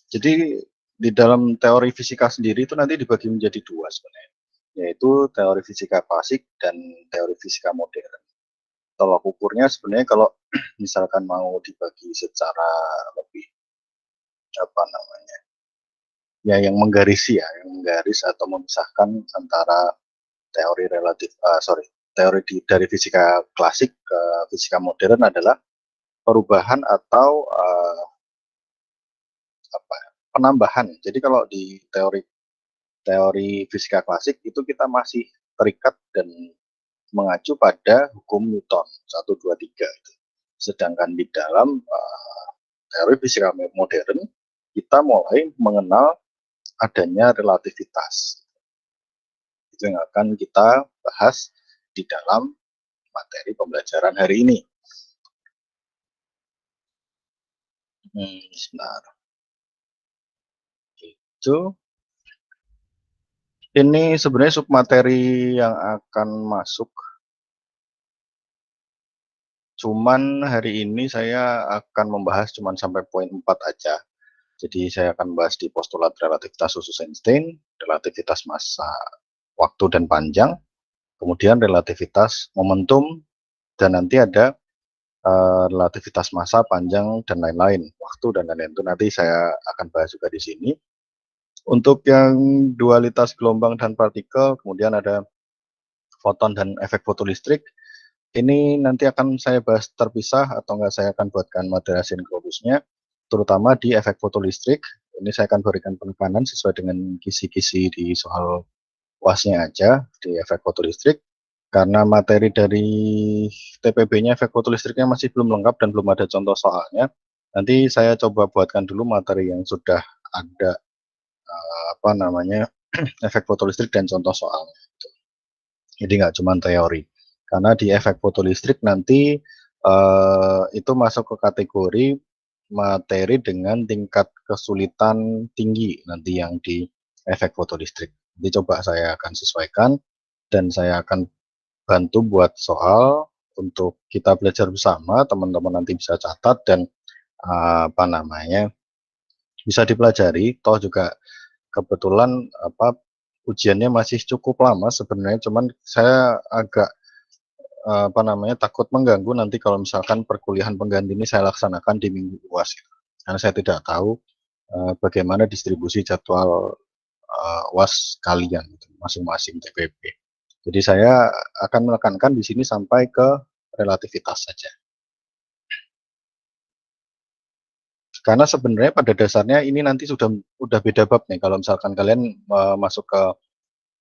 Jadi di dalam teori fisika sendiri itu nanti dibagi menjadi 2 sebenarnya, yaitu teori fisika klasik dan teori fisika modern. Tolak ukurnya sebenarnya kalau misalkan mau dibagi secara lebih, apa namanya, ya yang menggarisi ya, yang menggaris atau memisahkan antara teori relatif sorry, teori dari fisika klasik ke fisika modern adalah perubahan atau, apa ya, penambahan. Jadi kalau di teori teori fisika klasik itu kita masih terikat dan mengacu pada hukum Newton 1, 2, 3 itu. Sedangkan di dalam teori fisika modern kita mulai mengenal adanya relativitas. Itu yang akan kita bahas di dalam materi pembelajaran hari ini. Sebentar. Itu ini sebenarnya submateri yang akan masuk. Cuman hari ini saya akan membahas cuman sampai poin 4 aja. Jadi saya akan bahas di postulat relativitas khusus Einstein, relativitas massa, waktu dan panjang, kemudian relativitas momentum, dan nanti ada relativitas massa, panjang, dan lain-lain, waktu dan lain-lain itu nanti saya akan bahas juga di sini. Untuk yang dualitas gelombang dan partikel, kemudian ada foton dan efek fotolistrik, ini nanti akan saya bahas terpisah atau enggak saya akan buatkan materi asinkronusnya, terutama di efek fotolistrik. Ini saya akan berikan penekanan sesuai dengan kisi-kisi di soal UAS-nya aja di efek fotolistrik. Karena materi dari TPB-nya efek fotolistriknya masih belum lengkap dan belum ada contoh soalnya. Nanti saya coba buatkan dulu materi yang sudah ada apa namanya efek fotolistrik dan contoh soalnya. Jadi nggak cuma teori. Karena di efek fotolistrik nanti itu masuk ke kategori materi dengan tingkat kesulitan tinggi nanti yang di efek fotolistrik. Jadi coba saya akan sesuaikan dan saya akan bantu buat soal untuk kita belajar bersama, teman-teman nanti bisa catat dan apa namanya bisa dipelajari. Toh juga kebetulan apa ujiannya masih cukup lama sebenarnya, cuman saya agak apa namanya takut mengganggu nanti kalau misalkan perkuliahan pengganti ini saya laksanakan di minggu UAS gitu. Karena saya tidak tahu bagaimana distribusi jadwal UAS kalian gitu, masing-masing TPB. Jadi saya akan menekankan di sini sampai ke relativitas saja. Karena sebenarnya pada dasarnya ini nanti sudah beda bab nih kalau misalkan kalian masuk ke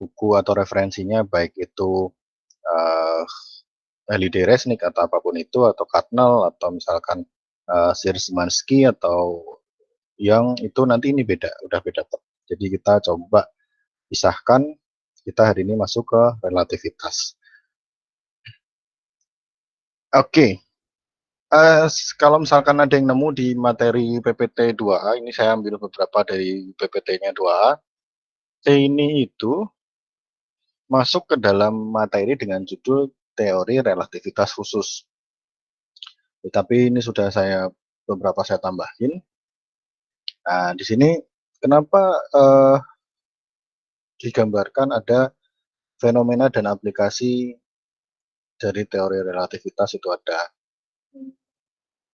buku atau referensinya baik itu uh, Halide Resnick atau apapun itu atau Cardinal atau misalkan Szymanski atau yang itu nanti ini beda, udah beda bab. Jadi kita coba pisahkan, kita hari ini masuk ke relativitas. Oke, kalau misalkan ada yang nemu di materi PPT 2A, ini saya ambil beberapa dari PPT-nya 2A. Ini itu masuk ke dalam materi dengan judul teori relativitas khusus. Tapi ini sudah beberapa saya tambahin. Nah, di sini kenapa digambarkan ada fenomena dan aplikasi dari teori relativitas itu ada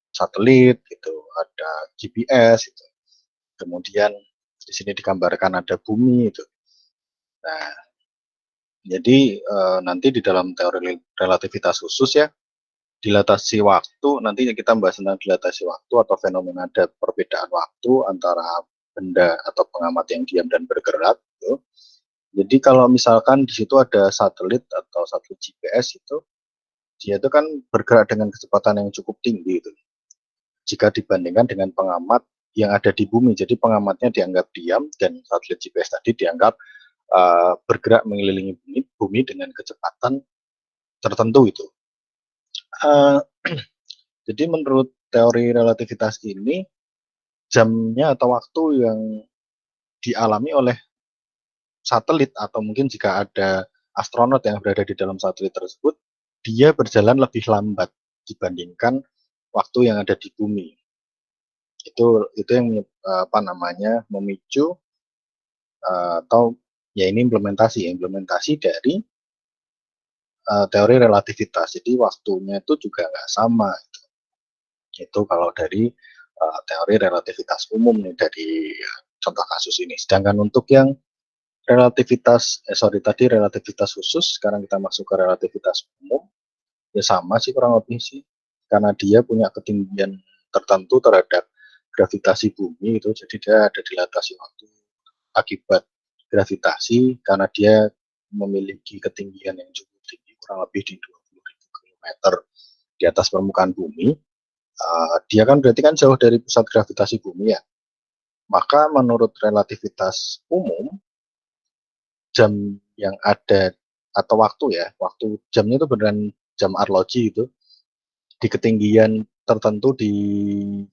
satelit, gitu, ada GPS, gitu. Kemudian di sini digambarkan ada bumi itu. Nah, jadi nanti di dalam teori relativitas khusus ya, dilatasi waktu, nanti kita membahas tentang dilatasi waktu atau fenomena ada perbedaan waktu antara benda atau pengamat yang diam dan bergerak. Gitu. Jadi kalau misalkan di situ ada satelit atau satelit GPS itu, dia itu kan bergerak dengan kecepatan yang cukup tinggi itu. Jika dibandingkan dengan pengamat yang ada di bumi, jadi pengamatnya dianggap diam dan satelit GPS tadi dianggap bergerak mengelilingi bumi dengan kecepatan tertentu itu. Jadi menurut teori relativitas ini, jamnya atau waktu yang dialami oleh satelit atau mungkin jika ada astronot yang berada di dalam satelit tersebut, dia berjalan lebih lambat dibandingkan waktu yang ada di bumi. Itu yang apa namanya, memicu atau ya ini implementasi dari teori relativitas. Jadi waktunya itu juga nggak sama. Itu kalau dari teori relativitas umum nih dari contoh kasus ini. Sedangkan untuk yang relativitas khusus, sekarang kita masuk ke relativitas umum, ya sama sih kurang lebih sih. Karena dia punya ketinggian tertentu terhadap gravitasi bumi itu, jadi dia ada dilatasi waktu akibat gravitasi karena dia memiliki ketinggian yang cukup tinggi, kurang lebih di 20.000 km di atas permukaan bumi. Dia kan berarti kan jauh dari pusat gravitasi bumi ya. Maka menurut relativitas umum, jam yang ada atau waktu ya, waktu jamnya itu beneran jam arloji itu, di ketinggian tertentu di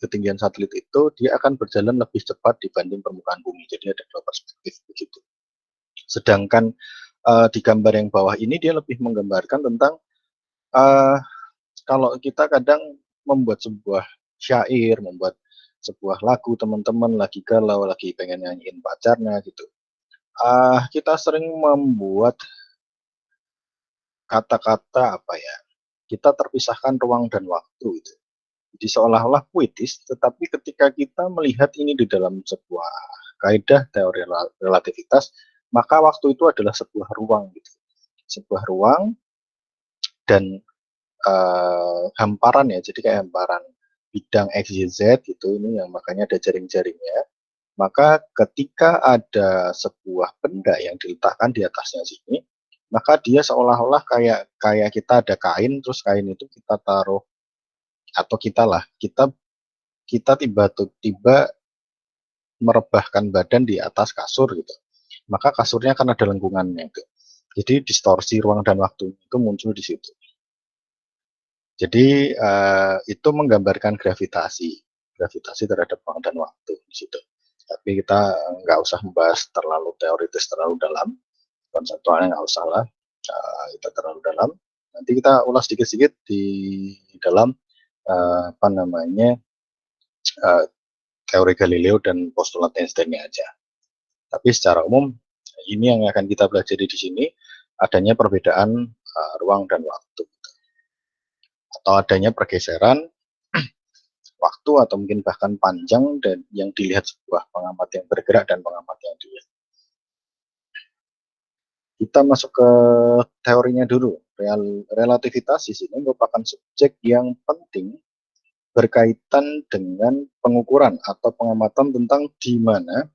ketinggian satelit itu dia akan berjalan lebih cepat dibanding permukaan bumi. Jadi ada dua perspektif begitu. Sedangkan di gambar yang bawah ini dia lebih menggambarkan tentang kalau kita kadang membuat sebuah syair, membuat sebuah lagu, teman-teman lagi galau, lagi pengen nyanyiin pacarnya gitu. Kita sering membuat kata-kata apa ya? Kita terpisahkan ruang dan waktu itu. Jadi seolah-olah puitis, tetapi ketika kita melihat ini di dalam sebuah kaidah teori relativitas, maka waktu itu adalah sebuah ruang gitu. Sebuah ruang dan hamparan ya, jadi kayak hamparan bidang X, Y, Z gitu, ini yang makanya ada jaring-jaringnya. Maka ketika ada sebuah benda yang diletakkan di atasnya sini, maka dia seolah-olah kayak kayak kita ada kain, terus kain itu kita taruh atau kita tiba-tiba merebahkan badan di atas kasur gitu. Maka kasurnya akan ada lengkungannya gitu. Jadi distorsi ruang dan waktu itu muncul di situ. Jadi itu menggambarkan gravitasi terhadap ruang dan waktu di situ. Tapi kita nggak usah membahas terlalu teoritis terlalu dalam, konseptualnya nggak usah lah, kita terlalu dalam. Nanti kita ulas sedikit-sedikit di dalam apa namanya teori Galileo dan postulat Einstein-nya aja. Tapi secara umum ini yang akan kita pelajari di sini, adanya perbedaan ruang dan waktu atau adanya pergeseran waktu atau mungkin bahkan panjang dan yang dilihat sebuah pengamat yang bergerak dan pengamat yang dilihat. Kita masuk ke teorinya dulu. Relativitas di sini merupakan subjek yang penting berkaitan dengan pengukuran atau pengamatan tentang di mana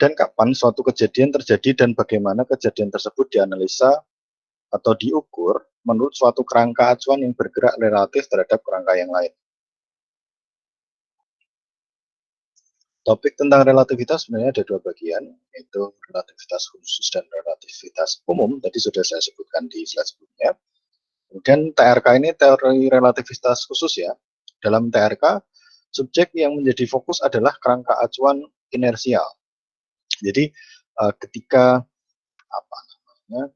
dan kapan suatu kejadian terjadi dan bagaimana kejadian tersebut dianalisa atau diukur menurut suatu kerangka acuan yang bergerak relatif terhadap kerangka yang lain. Topik tentang relativitas sebenarnya ada dua bagian, yaitu relativitas khusus dan relativitas umum. Tadi sudah saya sebutkan di slide sebelumnya. Kemudian TRK ini teori relativitas khusus ya. Dalam TRK, subjek yang menjadi fokus adalah kerangka acuan inersial. Jadi ketika apa namanya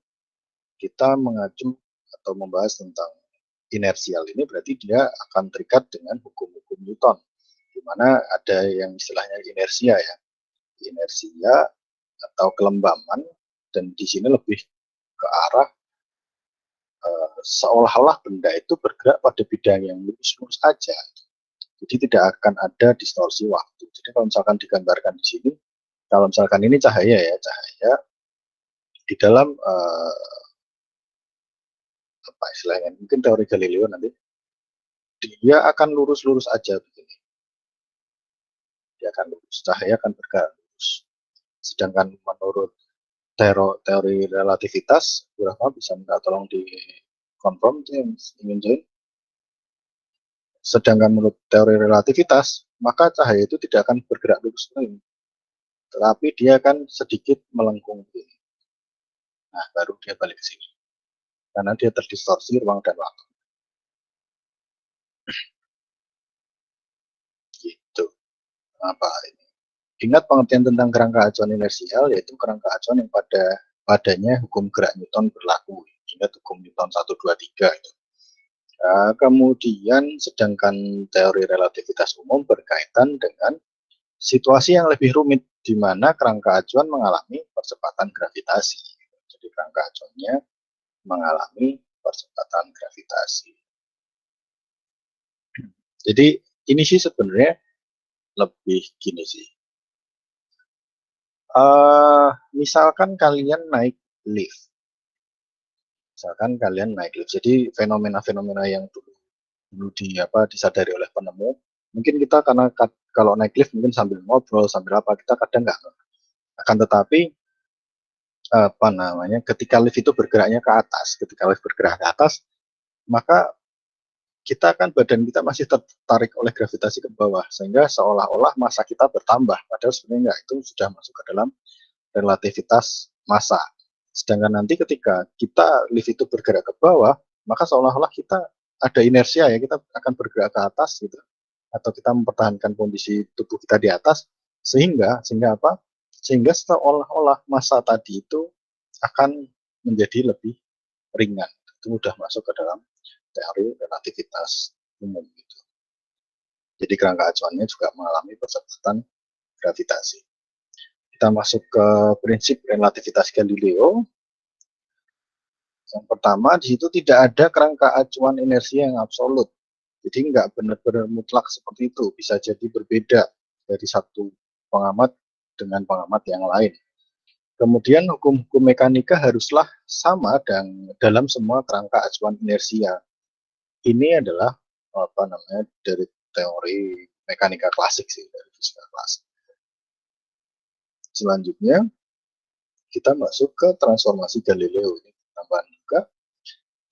kita mengacu atau membahas tentang inersial ini, berarti dia akan terikat dengan hukum-hukum Newton, di mana ada yang istilahnya inersia ya, inersia atau kelembaman, dan di sini lebih ke arah seolah-olah benda itu bergerak pada bidang yang lurus-lurus aja. Jadi tidak akan ada distorsi waktu. Jadi kalau misalkan digambarkan di sini, kalau misalkan ini cahaya ya, cahaya di dalam apa istilahnya, mungkin teori Galileo nanti, dia akan lurus-lurus aja begini. Dia akan lurus, cahaya akan bergerak lurus. Sedangkan menurut teori relativitas, berapa bisa minta tolong di confirm itu yang ingin join. Sedangkan menurut teori relativitas, maka cahaya itu tidak akan bergerak lurus lagi, tetapi dia akan sedikit melengkung. Nah, baru dia balik ke sini. Karena dia terdistorsi ruang dan waktu. Gitu. Apa ini? Ingat pengertian tentang kerangka acuan inersial, yaitu kerangka acuan yang padanya hukum gerak Newton berlaku. Ingat hukum Newton 1, 2, 3 itu. Kemudian sedangkan teori relativitas umum berkaitan dengan situasi yang lebih rumit di mana kerangka acuan mengalami percepatan gravitasi. Jadi kerangka acuannya mengalami percepatan gravitasi. Jadi ini sih sebenarnya lebih gini sih. Misalkan kalian naik lift. Jadi fenomena-fenomena yang dulu disadari oleh penemu, mungkin kita karena kalau naik lift mungkin sambil ngobrol, sambil apa, kita kadang nggak. Akan tetapi ketika lift itu ketika lift bergerak ke atas, maka badan kita masih tertarik oleh gravitasi ke bawah, sehingga seolah-olah massa kita bertambah, padahal sebenarnya enggak, itu sudah masuk ke dalam relativitas massa. Sedangkan nanti ketika lift itu bergerak ke bawah, maka seolah-olah kita ada inersia ya, kita akan bergerak ke atas gitu, atau kita mempertahankan kondisi tubuh kita di atas, sehingga apa? Sehingga seolah-olah massa tadi itu akan menjadi lebih ringan. Itu sudah masuk ke dalam teori relativitas umum gitu. Jadi kerangka acuannya juga mengalami percepatan gravitasi. Kita masuk ke prinsip relativitas Galileo. Yang pertama, di situ tidak ada kerangka acuan inersia yang absolut. Jadi nggak benar-benar mutlak seperti itu. Bisa jadi berbeda dari satu pengamat dengan pengamat yang lain. Kemudian hukum-hukum mekanika haruslah sama dalam semua kerangka acuan inersia. Ini adalah dari teori mekanika klasik sih, dari fisika klasik. Selanjutnya kita masuk ke transformasi Galileo. Ini tambahan juga.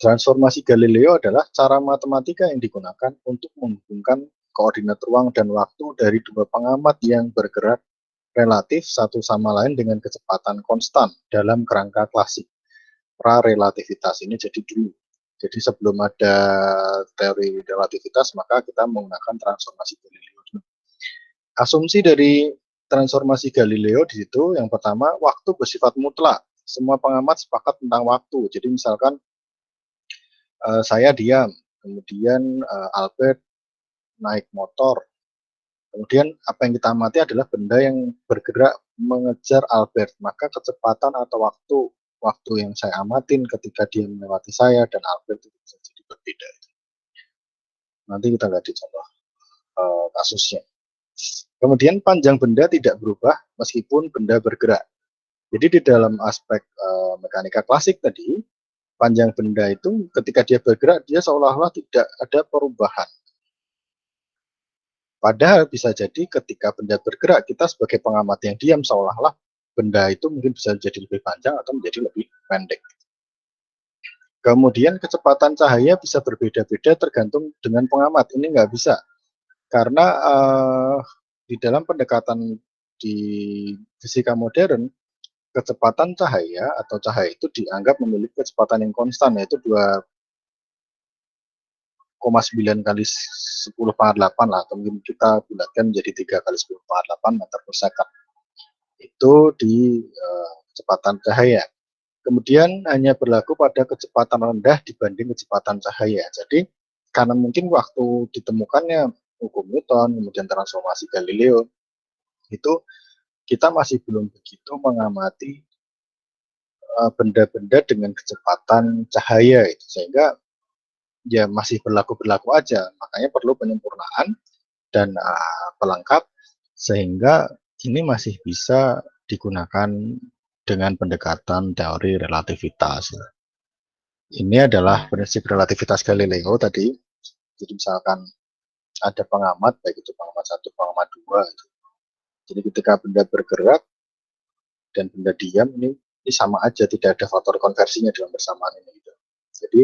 Transformasi Galileo adalah cara matematika yang digunakan untuk menghubungkan koordinat ruang dan waktu dari dua pengamat yang bergerak relatif satu sama lain dengan kecepatan konstan dalam kerangka klasik. Pra-relativitas ini jadi dulu. Jadi sebelum ada teori relativitas, maka kita menggunakan transformasi Galileo. Asumsi dari transformasi Galileo di situ, yang pertama, waktu bersifat mutlak. Semua pengamat sepakat tentang waktu. Jadi misalkan saya diam, kemudian Albert naik motor. Kemudian apa yang kita amati adalah benda yang bergerak mengejar Albert, maka kecepatan atau waktu yang saya amatin ketika dia melewati saya dan Albert itu bisa jadi berbeda. Nanti kita lihat di contoh kasusnya. Kemudian panjang benda tidak berubah meskipun benda bergerak. Jadi di dalam aspek mekanika klasik tadi, panjang benda itu ketika dia bergerak, dia seolah-olah tidak ada perubahan. Padahal bisa jadi ketika benda bergerak, kita sebagai pengamat yang diam seolah-olah benda itu mungkin bisa jadi lebih panjang atau menjadi lebih pendek. Kemudian kecepatan cahaya bisa berbeda-beda tergantung dengan pengamat. Ini nggak bisa, karena di dalam pendekatan di fisika modern, kecepatan cahaya atau cahaya itu dianggap memiliki kecepatan yang konstan, yaitu 2,9 kali 10⁻8 lah, atau mungkin kita bulatkan menjadi 3 kali 10⁻8 meter per second. Itu di kecepatan cahaya. Kemudian hanya berlaku pada kecepatan rendah dibanding kecepatan cahaya. Jadi karena mungkin waktu ditemukannya hukum Newton, kemudian transformasi Galileo, itu kita masih belum begitu mengamati benda-benda dengan kecepatan cahaya itu, sehingga ya masih berlaku aja. Makanya perlu penyempurnaan dan pelengkap sehingga ini masih bisa digunakan dengan pendekatan teori relativitas. Ini adalah prinsip relativitas Galileo tadi. Jadi misalkan ada pengamat, baik itu pengamat 1, pengamat 2. Jadi ketika benda bergerak dan benda diam, ini sama aja, tidak ada faktor konversinya dalam bersamaan ini. Gitu. Jadi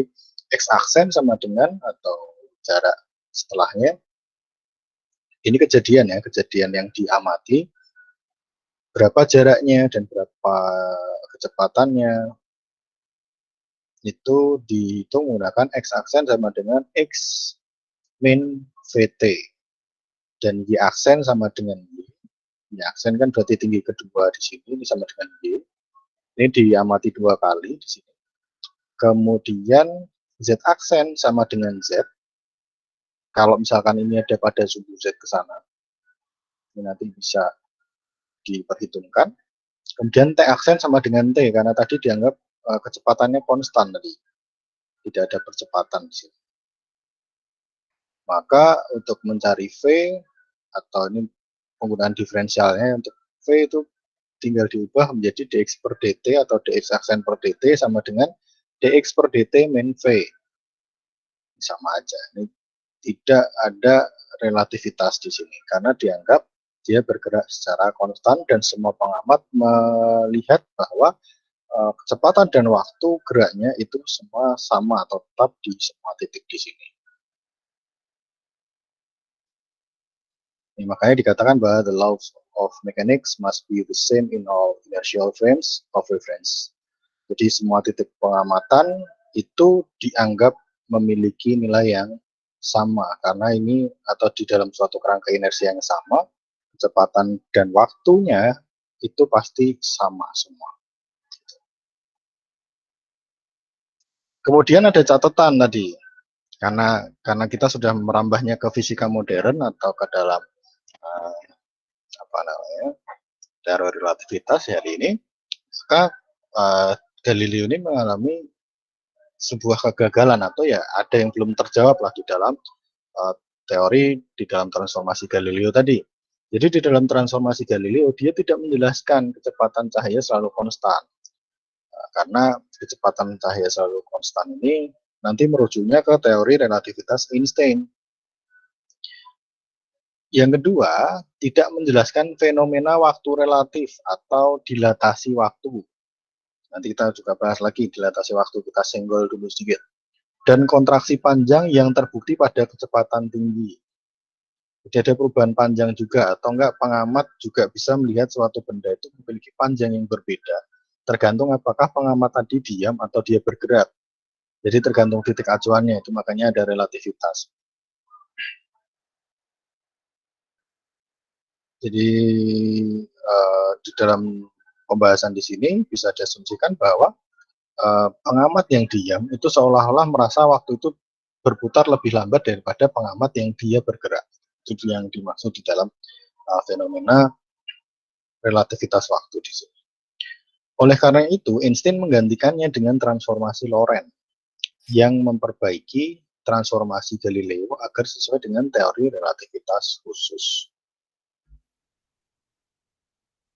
x aksen sama dengan atau jarak setelahnya. Ini kejadian yang diamati, berapa jaraknya dan berapa kecepatannya, itu dihitung menggunakan x aksen sama dengan x min vt, dan y aksen sama dengan y. Y aksen kan berarti tinggi kedua di sini, ini sama dengan y. Ini diamati 2 kali di sini. Kemudian Z aksen sama dengan Z, kalau misalkan ini ada pada sumbu Z ke sana, ini nanti bisa diperhitungkan. Kemudian T aksen sama dengan T, karena tadi dianggap kecepatannya konstan tadi, tidak ada percepatan di sini. Maka untuk mencari V, atau ini penggunaan diferensialnya, untuk V itu tinggal diubah menjadi dx per dt atau dx aksen per dt sama dengan dx per dt min V. Sama aja. Ini tidak ada relativitas di sini karena dianggap dia bergerak secara konstan dan semua pengamat melihat bahwa kecepatan dan waktu geraknya itu semua sama atau tetap di semua titik di sini. Ini makanya dikatakan bahwa the laws of mechanics must be the same in all inertial frames of reference. Jadi semua titik pengamatan itu dianggap memiliki nilai yang sama karena ini atau di dalam suatu kerangka inersia yang sama, kecepatan dan waktunya itu pasti sama semua. Kemudian ada catatan tadi, karena kita sudah merambahnya ke fisika modern atau ke dalam apa namanya teori relativitas hari ini, maka Galileo ini mengalami sebuah kegagalan atau ya ada yang belum terjawab lah di dalam teori di dalam transformasi Galileo tadi. Jadi di dalam transformasi Galileo dia tidak menjelaskan kecepatan cahaya selalu konstan. Karena kecepatan cahaya selalu konstan ini nanti merujuknya ke teori relativitas Einstein. Yang kedua, tidak menjelaskan fenomena waktu relatif atau dilatasi waktu. Nanti kita juga bahas lagi dilatasi waktu, kita senggol dulu sedikit. Dan kontraksi panjang yang terbukti pada kecepatan tinggi. Jadi ada perubahan panjang juga, atau enggak pengamat juga bisa melihat suatu benda itu memiliki panjang yang berbeda, tergantung apakah pengamat tadi diam atau dia bergerak. Jadi tergantung titik acuannya, itu makanya ada relativitas. Jadi di dalam pembahasan di sini bisa diasumsikan bahwa pengamat yang diam itu seolah-olah merasa waktu itu berputar lebih lambat daripada pengamat yang dia bergerak. Itu yang dimaksud di dalam fenomena relativitas waktu di sini. Oleh karena itu, Einstein menggantikannya dengan transformasi Lorentz yang memperbaiki transformasi Galileo agar sesuai dengan teori relativitas khusus.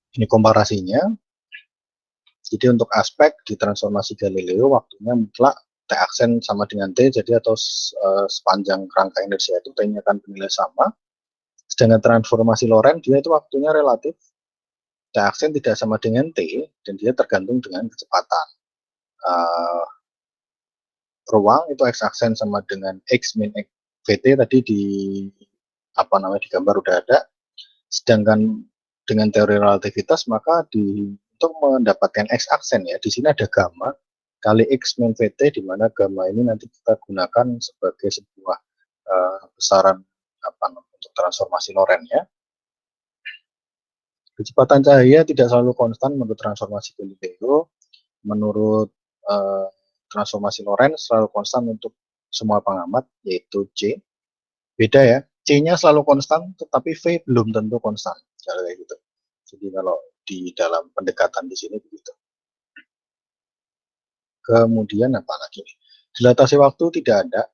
Ini komparasinya. Jadi untuk aspek di transformasi Galileo waktunya mutlak T aksen sama dengan T, jadi atau sepanjang kerangka inersia itu T-nya akan bernilai sama. Sedangkan transformasi Lorentz dia itu waktunya relatif, T aksen tidak sama dengan T dan dia tergantung dengan kecepatan. Ruang itu X aksen sama dengan X min X VT tadi di apa namanya di gambar udah ada. Sedangkan dengan teori relativitas maka untuk mendapatkan X aksen ya di sini ada gamma kali X min VT, di mana gamma ini nanti kita gunakan sebagai sebuah besaran untuk transformasi Lorentz ya. Kecepatan cahaya tidak selalu konstan menurut transformasi Galileo. Menurut transformasi Lorentz selalu konstan untuk semua pengamat, yaitu C. Beda ya, C-nya selalu konstan, tetapi V belum tentu konstan. Kayak gitu. Jadi kalau di dalam pendekatan di sini begitu. Kemudian apa lagi? Dilatasi waktu tidak ada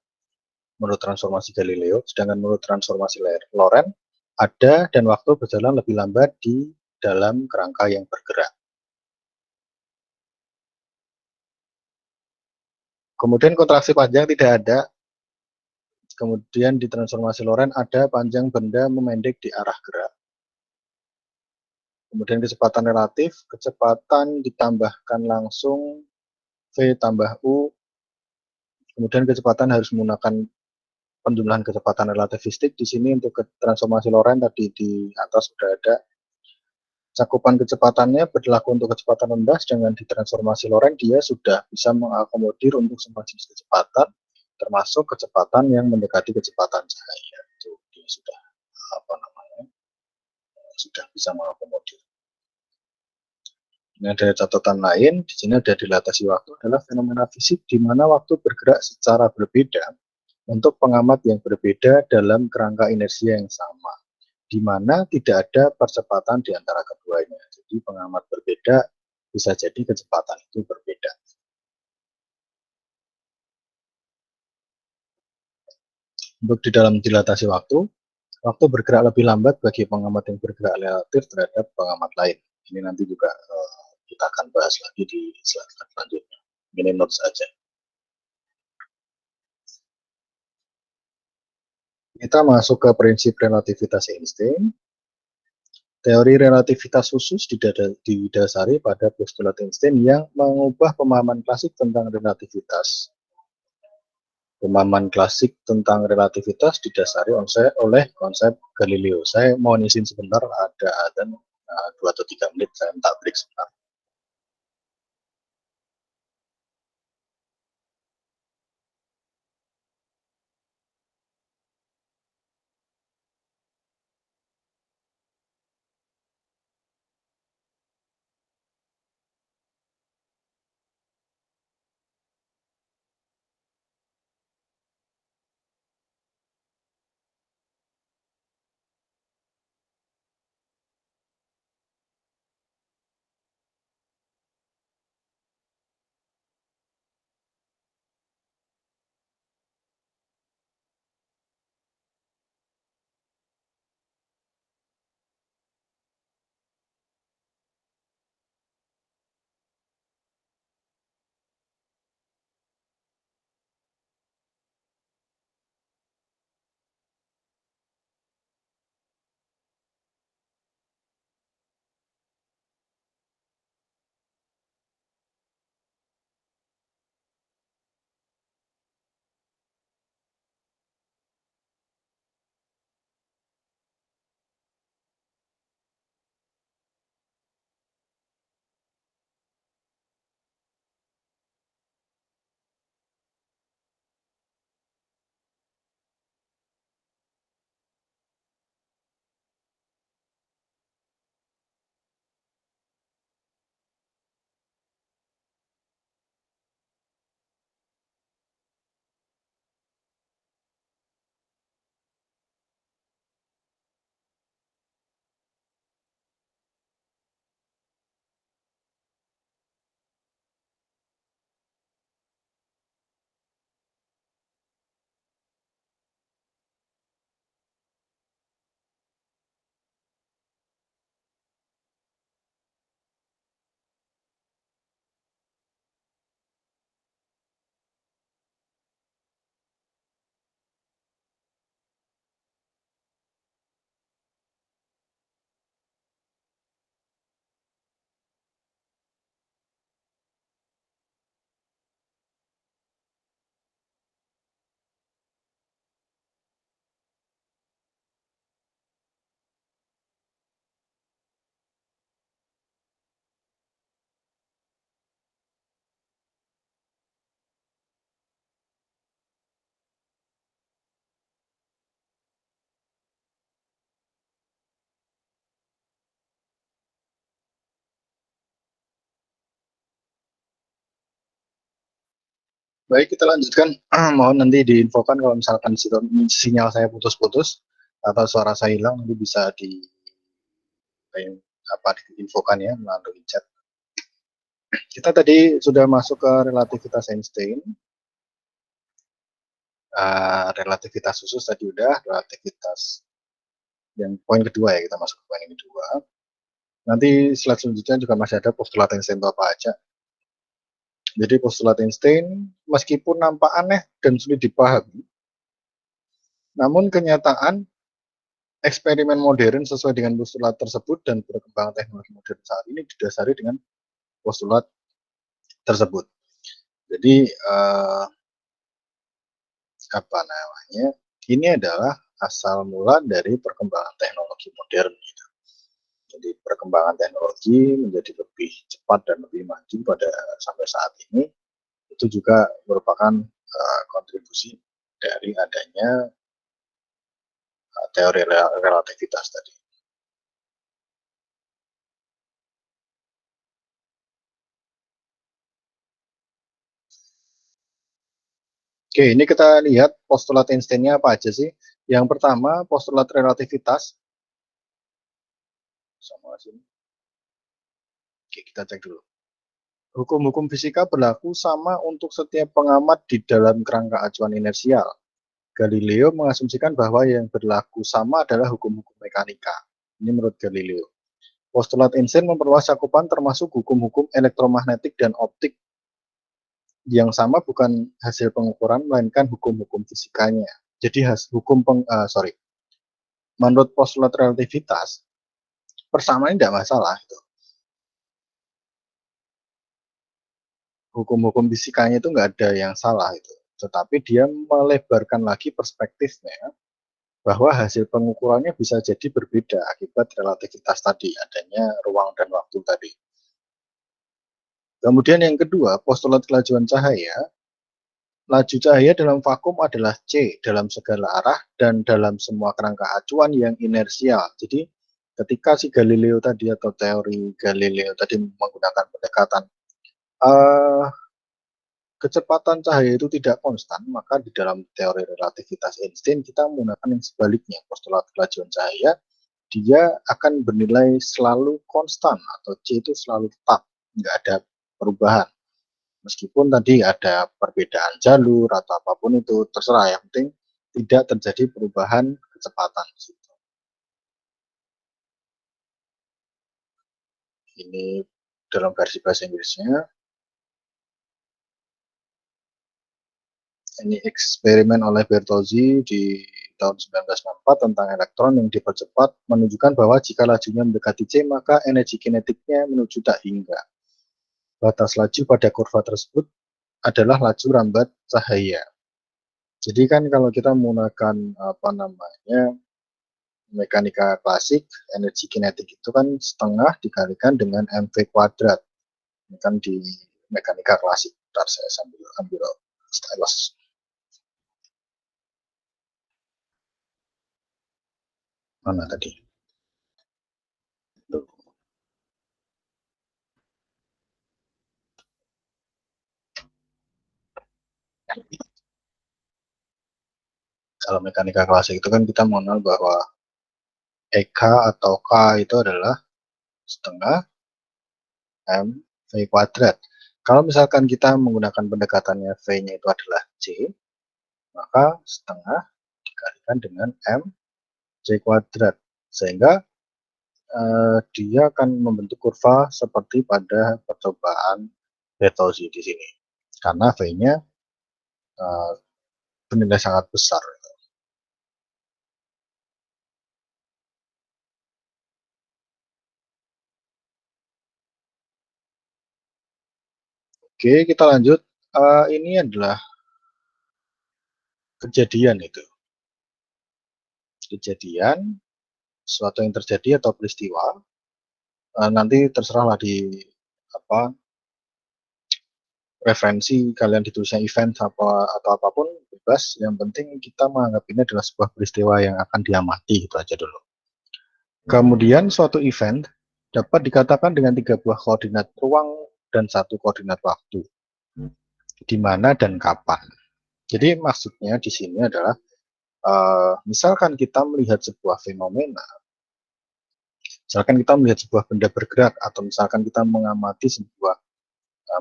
menurut transformasi Galileo, sedangkan menurut transformasi Lorentz ada dan waktu berjalan lebih lambat di dalam kerangka yang bergerak. Kemudian kontraksi panjang tidak ada. Kemudian di transformasi Lorentz ada panjang benda memendek di arah gerak. Kemudian kecepatan relatif, kecepatan ditambahkan langsung V tambah U. Kemudian kecepatan harus menggunakan penjumlahan kecepatan relativistik. Di sini untuk transformasi Lorentz tadi di atas sudah ada. Cakupan kecepatannya berlaku untuk kecepatan rendah, sedangkan di transformasi Lorentz dia sudah bisa mengakomodir untuk semua jenis kecepatan, termasuk kecepatan yang mendekati kecepatan cahaya. Itu dia sudah sudah bisa mengakomodir. Ada catatan lain, di sini ada dilatasi waktu adalah fenomena fisik di mana waktu bergerak secara berbeda untuk pengamat yang berbeda dalam kerangka inersia yang sama, di mana tidak ada percepatan di antara keduanya. Jadi pengamat berbeda bisa jadi kecepatan itu berbeda. Untuk di dalam dilatasi waktu, waktu bergerak lebih lambat bagi pengamat yang bergerak relatif terhadap pengamat lain. Ini nanti juga kita akan bahas lagi di slide selanjutnya. Ini notes saja. Kita masuk ke prinsip relativitas Einstein. Teori relativitas khusus didasari pada postulat Einstein yang mengubah pemahaman klasik tentang relativitas. Pemahaman klasik tentang relativitas didasari oleh konsep Galileo. Saya mohon izin sebentar, ada adzan 2 atau 3 menit, saya minta break sebentar. Baik, kita lanjutkan. Mohon nanti diinfokan kalau misalkan sinyal saya putus-putus atau suara saya hilang, nanti bisa diinfokan ya melalui chat. Kita tadi sudah masuk ke relativitas Einstein. Relativitas khusus tadi udah, relativitas yang poin kedua ya, kita masuk ke poin yang kedua. Nanti slide selanjutnya juga masih ada postulat Einstein itu apa aja. Jadi postulat Einstein meskipun nampak aneh dan sulit dipahami, namun kenyataan eksperimen modern sesuai dengan postulat tersebut dan perkembangan teknologi modern saat ini didasari dengan postulat tersebut. Jadi apa namanya? Ini adalah asal mula dari perkembangan teknologi modern. Gitu. Jadi perkembangan teknologi menjadi lebih cepat dan lebih maju pada sampai saat ini itu juga merupakan kontribusi dari adanya teori relativitas tadi. Oke, ini kita lihat postulat Einstein-nya apa aja sih. Yang pertama, postulat relativitas. Sama sini. Oke, kita cek dulu. Hukum-hukum fisika berlaku sama untuk setiap pengamat di dalam kerangka acuan inersial. Galileo mengasumsikan bahwa yang berlaku sama adalah hukum-hukum mekanika. Ini menurut Galileo. Postulat Einstein memperluas cakupan termasuk hukum-hukum elektromagnetik dan optik yang sama bukan hasil pengukuran melainkan hukum-hukum fisikanya. Jadi menurut postulat relativitas persamaan tidak masalah. Gitu. Hukum-hukum fisikanya itu nggak ada yang salah itu. Tetapi dia melebarkan lagi perspektifnya bahwa hasil pengukurannya bisa jadi berbeda akibat relativitas tadi, adanya ruang dan waktu tadi. Kemudian yang kedua, postulat kelajuan cahaya. Laju cahaya dalam vakum adalah C dalam segala arah dan dalam semua kerangka acuan yang inersial. Jadi ketika si Galileo tadi atau teori Galileo tadi menggunakan pendekatan uh, kecepatan cahaya itu tidak konstan, maka di dalam teori relativitas Einstein kita menggunakan yang sebaliknya, postulat kelajuan cahaya, dia akan bernilai selalu konstan atau C itu selalu tetap, nggak ada perubahan. Meskipun tadi ada perbedaan jalur atau apapun itu, terserah, yang penting tidak terjadi perubahan kecepatan. Ini dalam versi bahasa Inggrisnya. Ini eksperimen oleh Bertozzi di tahun 1964 tentang elektron yang dipercepat menunjukkan bahwa jika lajunya mendekati C, maka energi kinetiknya menuju tak hingga. Batas laju pada kurva tersebut adalah laju rambat cahaya. Jadi kan kalau kita menggunakan mekanika klasik, energi kinetik itu kan setengah dikalikan dengan mv kuadrat. Ini kan di mekanika klasik. Bentar, saya sambil ambil stylus. Mana tadi? Kalau mekanika klasik itu kan kita mengenal bahwa EK atau K itu adalah setengah M V kuadrat. Kalau misalkan kita menggunakan pendekatannya V-nya itu adalah C, maka setengah dikalikan dengan M C kuadrat. Sehingga dia akan membentuk kurva seperti pada percobaan Bertozzi di sini. Karena V-nya bernilai sangat besar. Oke, kita lanjut. Ini adalah kejadian itu. Kejadian, suatu yang terjadi atau peristiwa. Nanti terserahlah di apa referensi kalian ditulisnya event atau apapun bebas. Yang penting kita menganggap ini adalah sebuah peristiwa yang akan diamati, itu aja dulu. Kemudian suatu event dapat dikatakan dengan 3 buah koordinat ruang dan 1 koordinat waktu. Di mana dan kapan. Jadi maksudnya di sini adalah misalkan kita melihat sebuah fenomena, misalkan kita melihat sebuah benda bergerak, atau misalkan kita mengamati sebuah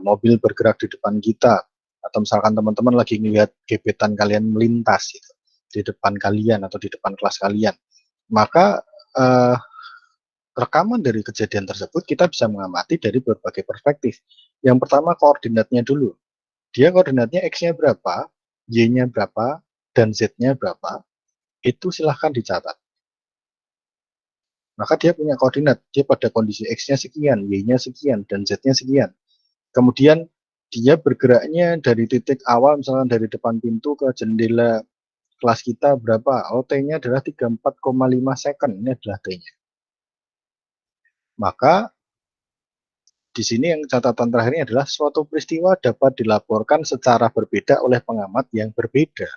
mobil bergerak di depan kita, atau misalkan teman-teman lagi melihat gebetan kalian melintas gitu, di depan kalian atau di depan kelas kalian, maka rekaman dari kejadian tersebut kita bisa mengamati dari berbagai perspektif. Yang pertama koordinatnya dulu. Dia koordinatnya X-nya berapa, Y-nya berapa, dan Z-nya berapa, itu silahkan dicatat. Maka dia punya koordinat, dia pada kondisi X-nya sekian, Y-nya sekian, dan Z-nya sekian. Kemudian dia bergeraknya dari titik awal, misalnya dari depan pintu ke jendela kelas kita berapa, T-nya adalah 34,5 second, ini adalah T-nya. Maka di sini yang catatan terakhirnya adalah suatu peristiwa dapat dilaporkan secara berbeda oleh pengamat yang berbeda.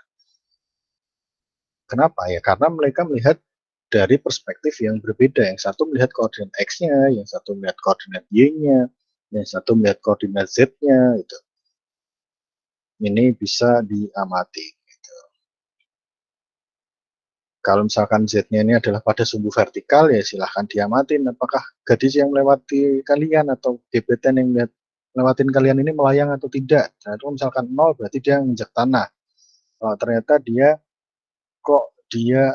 Kenapa ya? Karena mereka melihat dari perspektif yang berbeda. Yang satu melihat koordinat X-nya, yang satu melihat koordinat Y-nya, yang satu melihat koordinat Z-nya. Gitu. ini bisa diamati. Gitu. Kalau misalkan Z-nya ini adalah pada sumbu vertikal, ya silahkan diamatin apakah gadis yang melewati kalian atau gebetan yang lewatin kalian ini melayang atau tidak. Nah, itu misalkan 0 berarti dia menginjak tanah. Kalau ternyata dia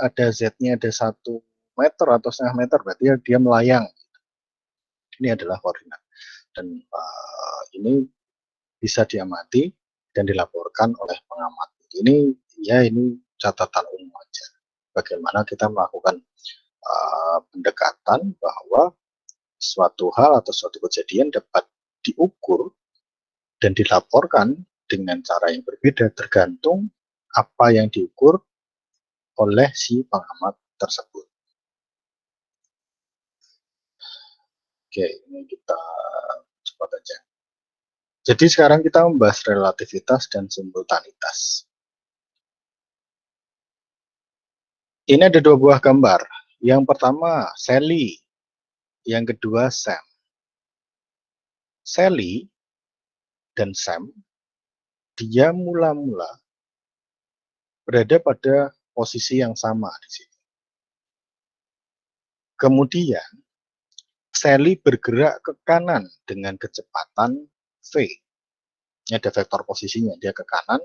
ada Z-nya ada 1 meter atau setengah meter, berarti dia melayang. Ini adalah koordinat. Dan ini bisa diamati dan dilaporkan oleh pengamat. Ini catatan umum aja. Bagaimana kita melakukan pendekatan bahwa suatu hal atau suatu kejadian dapat diukur dan dilaporkan dengan cara yang berbeda tergantung apa yang diukur oleh si pengamat tersebut. Oke, ini kita cepat aja. Jadi sekarang kita membahas relativitas dan simultanitas. Ini ada 2 buah gambar. Yang pertama Sally, yang kedua Sam. Sally dan Sam, dia mula-mula berada pada posisi yang sama di sini. Kemudian Sally bergerak ke kanan dengan kecepatan v. Ini ada vektor posisinya, dia ke kanan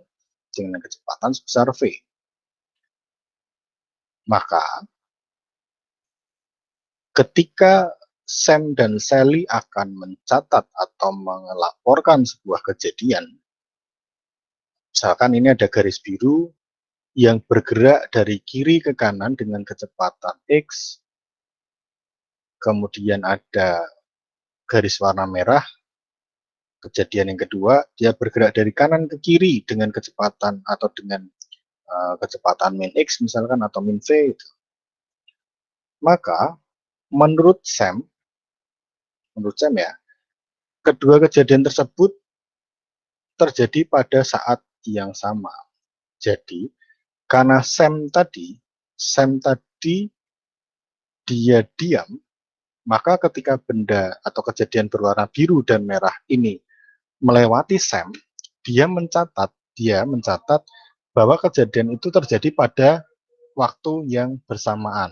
dengan kecepatan sebesar v. Maka ketika Sam dan Sally akan mencatat atau melaporkan sebuah kejadian, misalkan ini ada garis biru yang bergerak dari kiri ke kanan dengan kecepatan x, kemudian ada garis warna merah, kejadian yang kedua, dia bergerak dari kanan ke kiri dengan kecepatan atau dengan kecepatan min x misalkan atau min v. Maka menurut Sam ya, kedua kejadian tersebut terjadi pada saat yang sama. Jadi karena Sam tadi dia diam, maka ketika benda atau kejadian berwarna biru dan merah ini melewati Sam, dia mencatat bahwa kejadian itu terjadi pada waktu yang bersamaan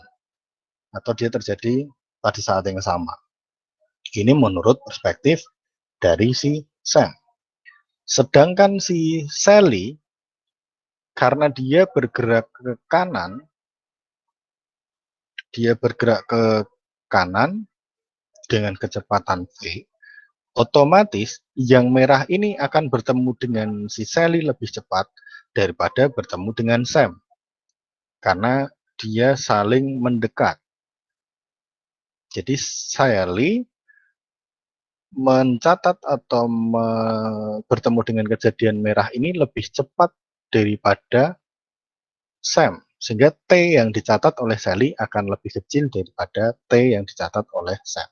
atau dia terjadi pada saat yang sama. Ini menurut perspektif dari si Sam. Sedangkan si Sally, karena dia bergerak ke kanan dengan kecepatan v, otomatis yang merah ini akan bertemu dengan si Sally lebih cepat daripada bertemu dengan Sam. Karena dia saling mendekat. Jadi Sally mencatat atau bertemu dengan kejadian merah ini lebih cepat daripada Sam. Sehingga T yang dicatat oleh Sally akan lebih kecil daripada T yang dicatat oleh Sam.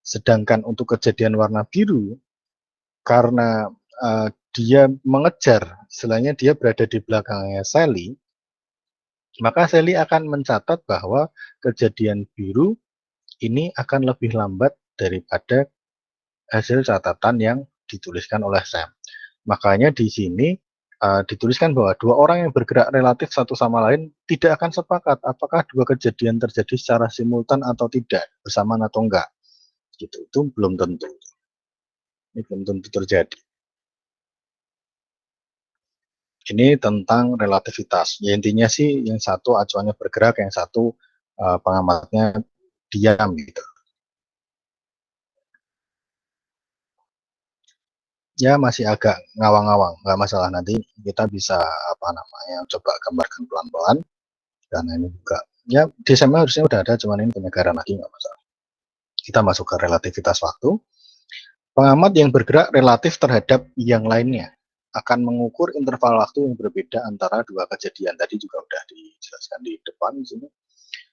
Sedangkan untuk kejadian warna biru, karena dia mengejar, istilahnya dia berada di belakangnya Sally, maka Sally akan mencatat bahwa kejadian biru ini akan lebih lambat daripada hasil catatan yang dituliskan oleh Sam. Makanya di sini dituliskan bahwa 2 orang yang bergerak relatif satu sama lain tidak akan sepakat apakah 2 kejadian terjadi secara simultan atau tidak, bersamaan atau enggak. Gitu. Itu belum tentu. Ini belum tentu terjadi. Ini tentang relativitas. Ya, intinya sih yang satu acuannya bergerak, yang satu pengamatnya diam gitu. Ya masih agak ngawang-ngawang, nggak masalah, nanti kita bisa coba gambarkan pelan-pelan. Karena ini juga ya di SMA harusnya udah ada, cuman ini penyegaran lagi, nggak masalah. Kita masuk ke relativitas waktu. Pengamat yang bergerak relatif terhadap yang lainnya akan mengukur interval waktu yang berbeda antara 2 kejadian. Tadi juga udah dijelaskan di depan di sini.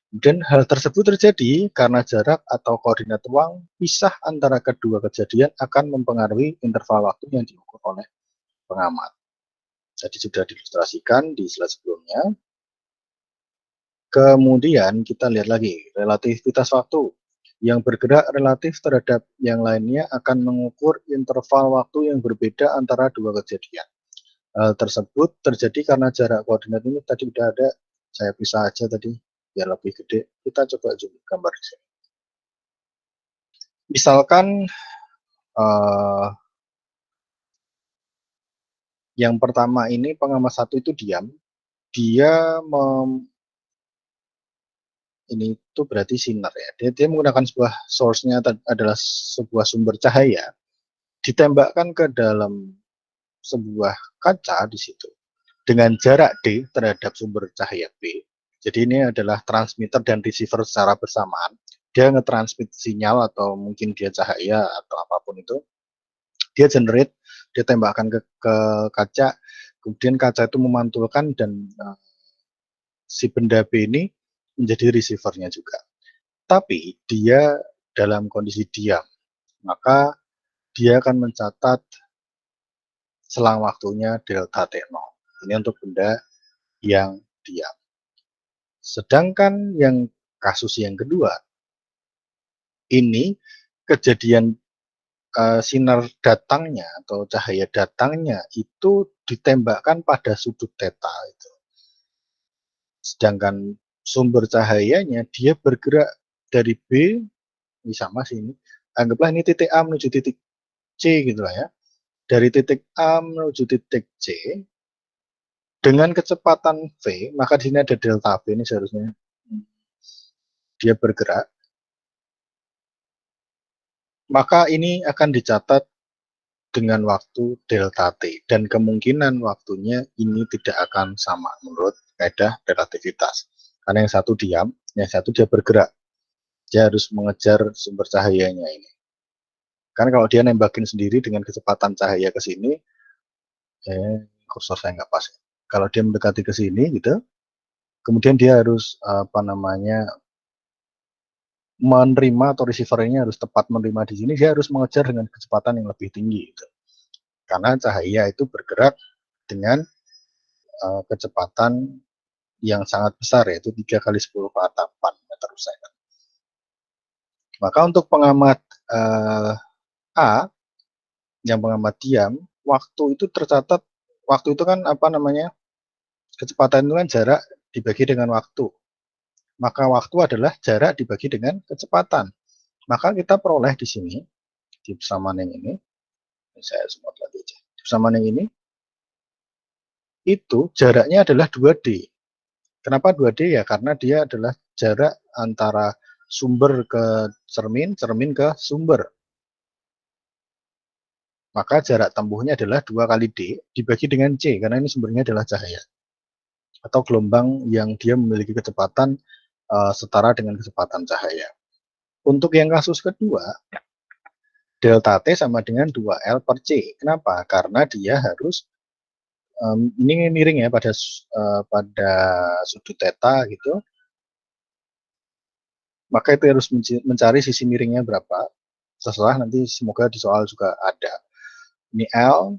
Dan hal tersebut terjadi karena jarak atau koordinat ruang pisah antara kedua kejadian akan mempengaruhi interval waktu yang diukur oleh pengamat. Jadi sudah diilustrasikan di slide sebelumnya. Kemudian kita lihat lagi relativitas waktu. Yang bergerak relatif terhadap yang lainnya akan mengukur interval waktu yang berbeda antara 2 kejadian. Hal tersebut terjadi karena jarak koordinat ini tadi udah ada, saya pisah aja tadi biar lebih gede. Kita coba zoom gambar di sini. Misalkan yang pertama ini pengamat satu itu diam, dia ini itu berarti sinar ya. Dia menggunakan sebuah source-nya adalah sebuah sumber cahaya, ditembakkan ke dalam sebuah kaca di situ dengan jarak D terhadap sumber cahaya B. Jadi ini adalah transmitter dan receiver secara bersamaan. Dia ngetransmit sinyal atau mungkin dia cahaya atau apapun itu. Dia generate, dia tembakkan ke kaca, kemudian kaca itu memantulkan dan si benda B ini menjadi receivernya juga. Tapi dia dalam kondisi diam, maka dia akan mencatat selang waktunya delta T0. Ini untuk benda yang diam. Sedangkan yang kasus yang kedua, ini kejadian sinar datangnya atau cahaya datangnya itu ditembakkan pada sudut theta itu. Sedangkan sumber cahayanya dia bergerak dari B, ini sama sih ini. Anggaplah ini titik A menuju titik C gitu lah ya. Dari titik A menuju titik C dengan kecepatan V, maka di sini ada delta V ini seharusnya dia bergerak. Maka ini akan dicatat dengan waktu delta T dan kemungkinan waktunya ini tidak akan sama menurut kaidah relativitas. Karena yang satu diam, yang satu dia bergerak. Dia harus mengejar sumber cahayanya ini. Kan kalau dia nembakin sendiri dengan kecepatan cahaya ke sini, kursor saya nggak pas. Kalau dia mendekati ke sini gitu, kemudian dia harus apa namanya menerima atau receivernya harus tepat menerima di sini, dia harus mengejar dengan kecepatan yang lebih tinggi gitu. Karena cahaya itu bergerak dengan kecepatan yang sangat besar, yaitu 3 kali 10 ke atas 8 meter per second. Maka untuk pengamat A yang pengamat diam, waktu itu tercatat, waktu itu kan apa namanya, kecepatan itu kan jarak dibagi dengan waktu. Maka waktu adalah jarak dibagi dengan kecepatan. Maka kita peroleh di sini, di persamaan yang ini saya semut lagi aja. Di persamaan yang ini, itu jaraknya adalah 2D. Kenapa 2D ya? Karena dia adalah jarak antara sumber ke cermin, cermin ke sumber. Maka jarak tempuhnya adalah 2 kali D dibagi dengan C, karena ini sumbernya adalah cahaya. Atau gelombang yang dia memiliki kecepatan setara dengan kecepatan cahaya. Untuk yang kasus kedua, delta T sama dengan 2L per C. Kenapa? Karena dia harus, ini miring ya pada sudut theta gitu, maka itu harus mencari sisi miringnya berapa, terserah nanti semoga di soal juga ada. Ini L,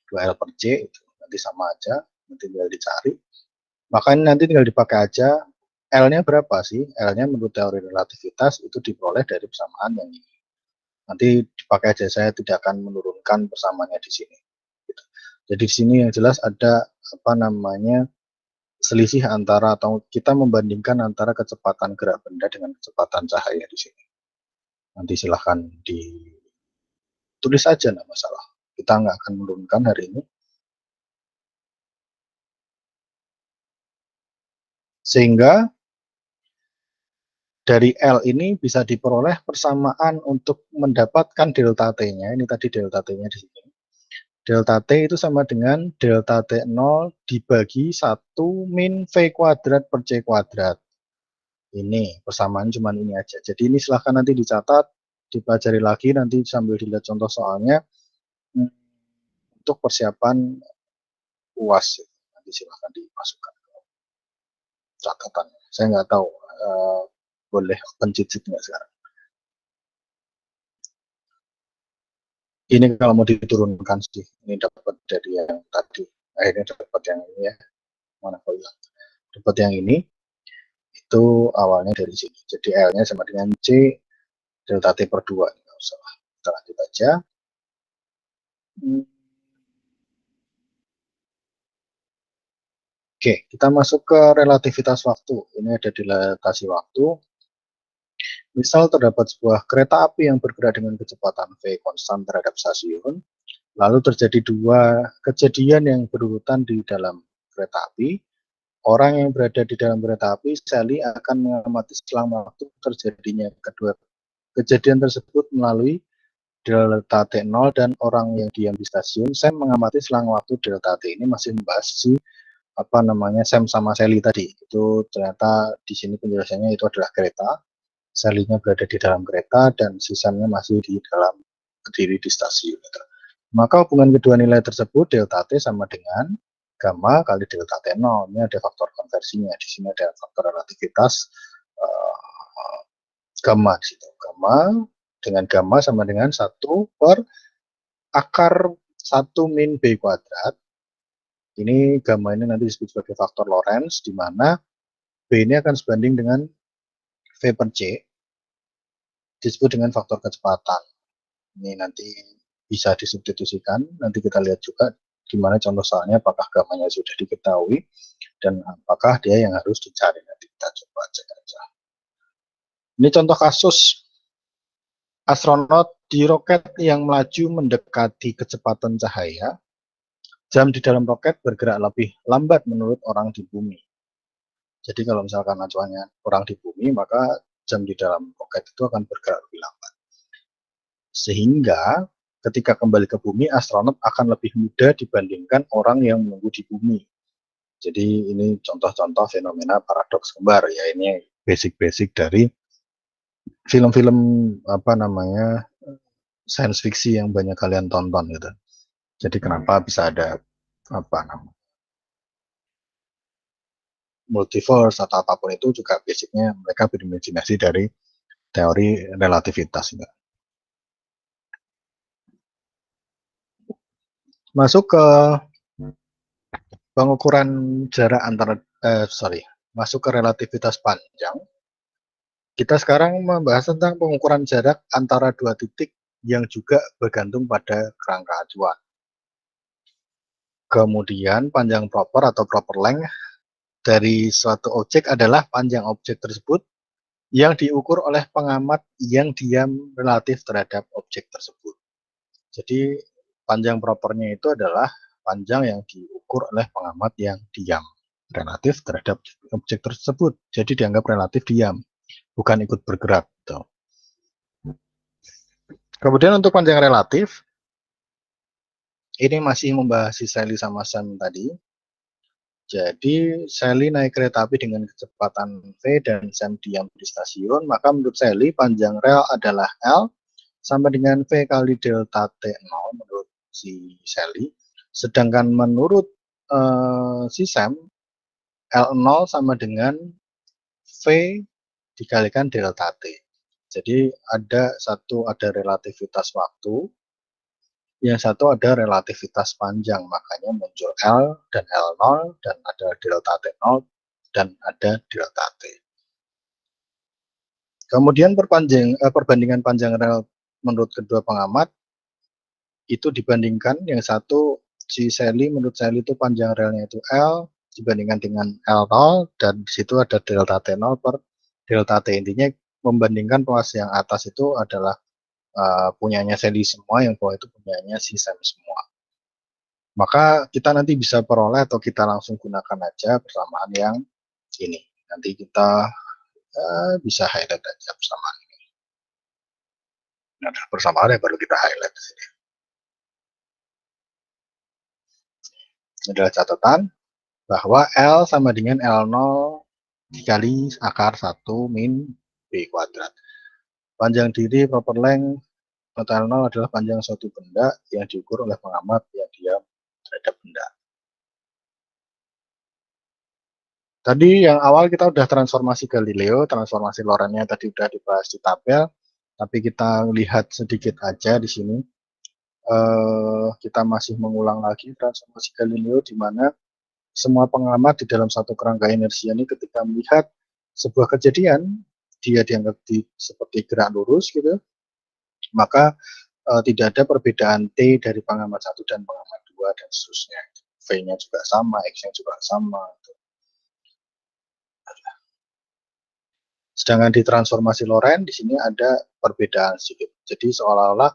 2L per C, itu nanti sama aja, nanti tinggal dicari. Maka ini nanti tinggal dipakai aja, L-nya berapa sih? L-nya menurut teori relativitas itu diperoleh dari persamaan yang ini. Nanti dipakai aja, saya tidak akan menurunkan persamaannya di sini. Jadi di sini yang jelas ada apa namanya selisih antara atau kita membandingkan antara kecepatan gerak benda dengan kecepatan cahaya di sini. Nanti silahkan ditulis aja, nggak masalah. Kita nggak akan menurunkan hari ini. Sehingga dari L ini bisa diperoleh persamaan untuk mendapatkan delta T-nya. Ini tadi delta T-nya di sini. Delta T itu sama dengan delta T0 dibagi 1 min V kuadrat per C kuadrat. Ini persamaan cuma ini aja. Jadi ini silahkan nanti dicatat, dipelajari lagi, nanti sambil dilihat contoh soalnya untuk persiapan UAS. Nanti silahkan dimasukkan ke catatan. Saya nggak tahu boleh open cheat sheet nggak sekarang. Ini kalau mau diturunkan sih, ini dapat dari yang tadi, akhirnya dapat yang ini ya, mana kau hilang, dapat yang ini, itu awalnya dari sini. Jadi L-nya sama dengan C delta T per 2. Nggak usah, kita lanjut aja. Oke, kita masuk ke relativitas waktu. Ini ada dilatasi waktu. Misal terdapat sebuah kereta api yang bergerak dengan kecepatan v konstan terhadap stasiun, lalu terjadi dua kejadian yang berurutan di dalam kereta api. Orang yang berada di dalam kereta api, Sally akan mengamati selang waktu terjadinya kedua kejadian tersebut melalui delta T0, dan orang yang diam di stasiun, Sam, mengamati selang waktu delta T. Ini masih membahas si Sam sama Sally tadi. Itu ternyata di sini penjelasannya itu adalah kereta. Sally-nya berada di dalam kereta dan si Sam-nya masih di dalam berdiri di stasiun. Maka hubungan kedua nilai tersebut delta T sama dengan gamma kali delta T0. Ini ada faktor konversinya. Di sini ada faktor relativitas gamma di situ. Gamma dengan gamma sama dengan 1 per akar 1 min B kuadrat. Ini gamma ini nanti disebut sebagai faktor Lorentz, di mana B ini akan sebanding dengan V per C, disebut dengan faktor kecepatan. Ini nanti bisa disubstitusikan, nanti kita lihat juga gimana contoh soalnya, apakah gammanya sudah diketahui, dan apakah dia yang harus dicari. Nanti kita coba cek aja. Ini contoh kasus astronot di roket yang melaju mendekati kecepatan cahaya. Jam di dalam roket bergerak lebih lambat menurut orang di bumi. Jadi kalau misalkan acuannya orang di bumi, maka jam di dalam roket itu akan bergerak lebih lambat. Sehingga ketika kembali ke bumi, astronot akan lebih mudah dibandingkan orang yang menunggu di bumi. Jadi ini contoh-contoh fenomena paradoks kembar ya. Ini basic-basic dari film-film science fiction yang banyak kalian tonton gitu. Jadi kenapa bisa ada multiverse atau apapun itu juga basicnya mereka berimajinasi dari teori relativitas. Gitu. Masuk ke pengukuran jarak antara masuk ke relativitas panjang. Kita sekarang membahas tentang pengukuran jarak antara dua titik yang juga bergantung pada kerangka acuan. Kemudian panjang proper atau proper length dari suatu objek adalah panjang objek tersebut yang diukur oleh pengamat yang diam relatif terhadap objek tersebut. Jadi panjang propernya itu adalah panjang yang diukur oleh pengamat yang diam relatif terhadap objek tersebut. Jadi dianggap relatif diam, bukan ikut bergerak. Gitu. Kemudian untuk panjang relatif, ini masih membahas si Sally sama Sam tadi. Jadi Sally naik kereta api dengan kecepatan V dan Sam diam di stasiun, maka menurut Sally panjang rel adalah L sama dengan V kali delta T0 menurut si Sally. Sedangkan menurut si Sam, L0 sama dengan V dikalikan delta T. Jadi ada relativitas waktu, yang satu ada relativitas panjang, makanya muncul L dan L0, dan ada delta T0, dan ada delta T. Kemudian perbandingan panjang rel menurut kedua pengamat, itu dibandingkan yang satu, si Sally, menurut Sally itu panjang relnya itu L, dibandingkan dengan L0, dan di situ ada delta T0 per delta T. Intinya membandingkan ruas yang atas itu adalah punyanya Sally semua, yang bawah itu punyanya si Sam semua. Maka kita nanti bisa peroleh atau kita langsung gunakan aja persamaan yang ini. Nanti kita bisa highlight aja persamaan ini. Nah, persamaan yang baru kita highlight di sini. Ini adalah catatan bahwa L sama dengan L0 dikali akar 1 min B kuadrat. Panjang diri proper length L0 adalah panjang suatu benda yang diukur oleh pengamat yang diam terhadap benda. Tadi yang awal kita udah transformasi Galileo, transformasi Lorentz-nya tadi udah dibahas di tabel, tapi kita lihat sedikit aja di sini. Kita masih mengulang lagi transformasi Galileo, di mana semua pengamat di dalam satu kerangka inersia ini ketika melihat sebuah kejadian, dia dianggap seperti gerak lurus gitu, maka tidak ada perbedaan T dari pengamat 1 dan pengamat 2 dan seterusnya. V-nya juga sama, X-nya juga sama. Sedangkan di transformasi Lorentz di sini ada perbedaan sedikit. Jadi seolah-olah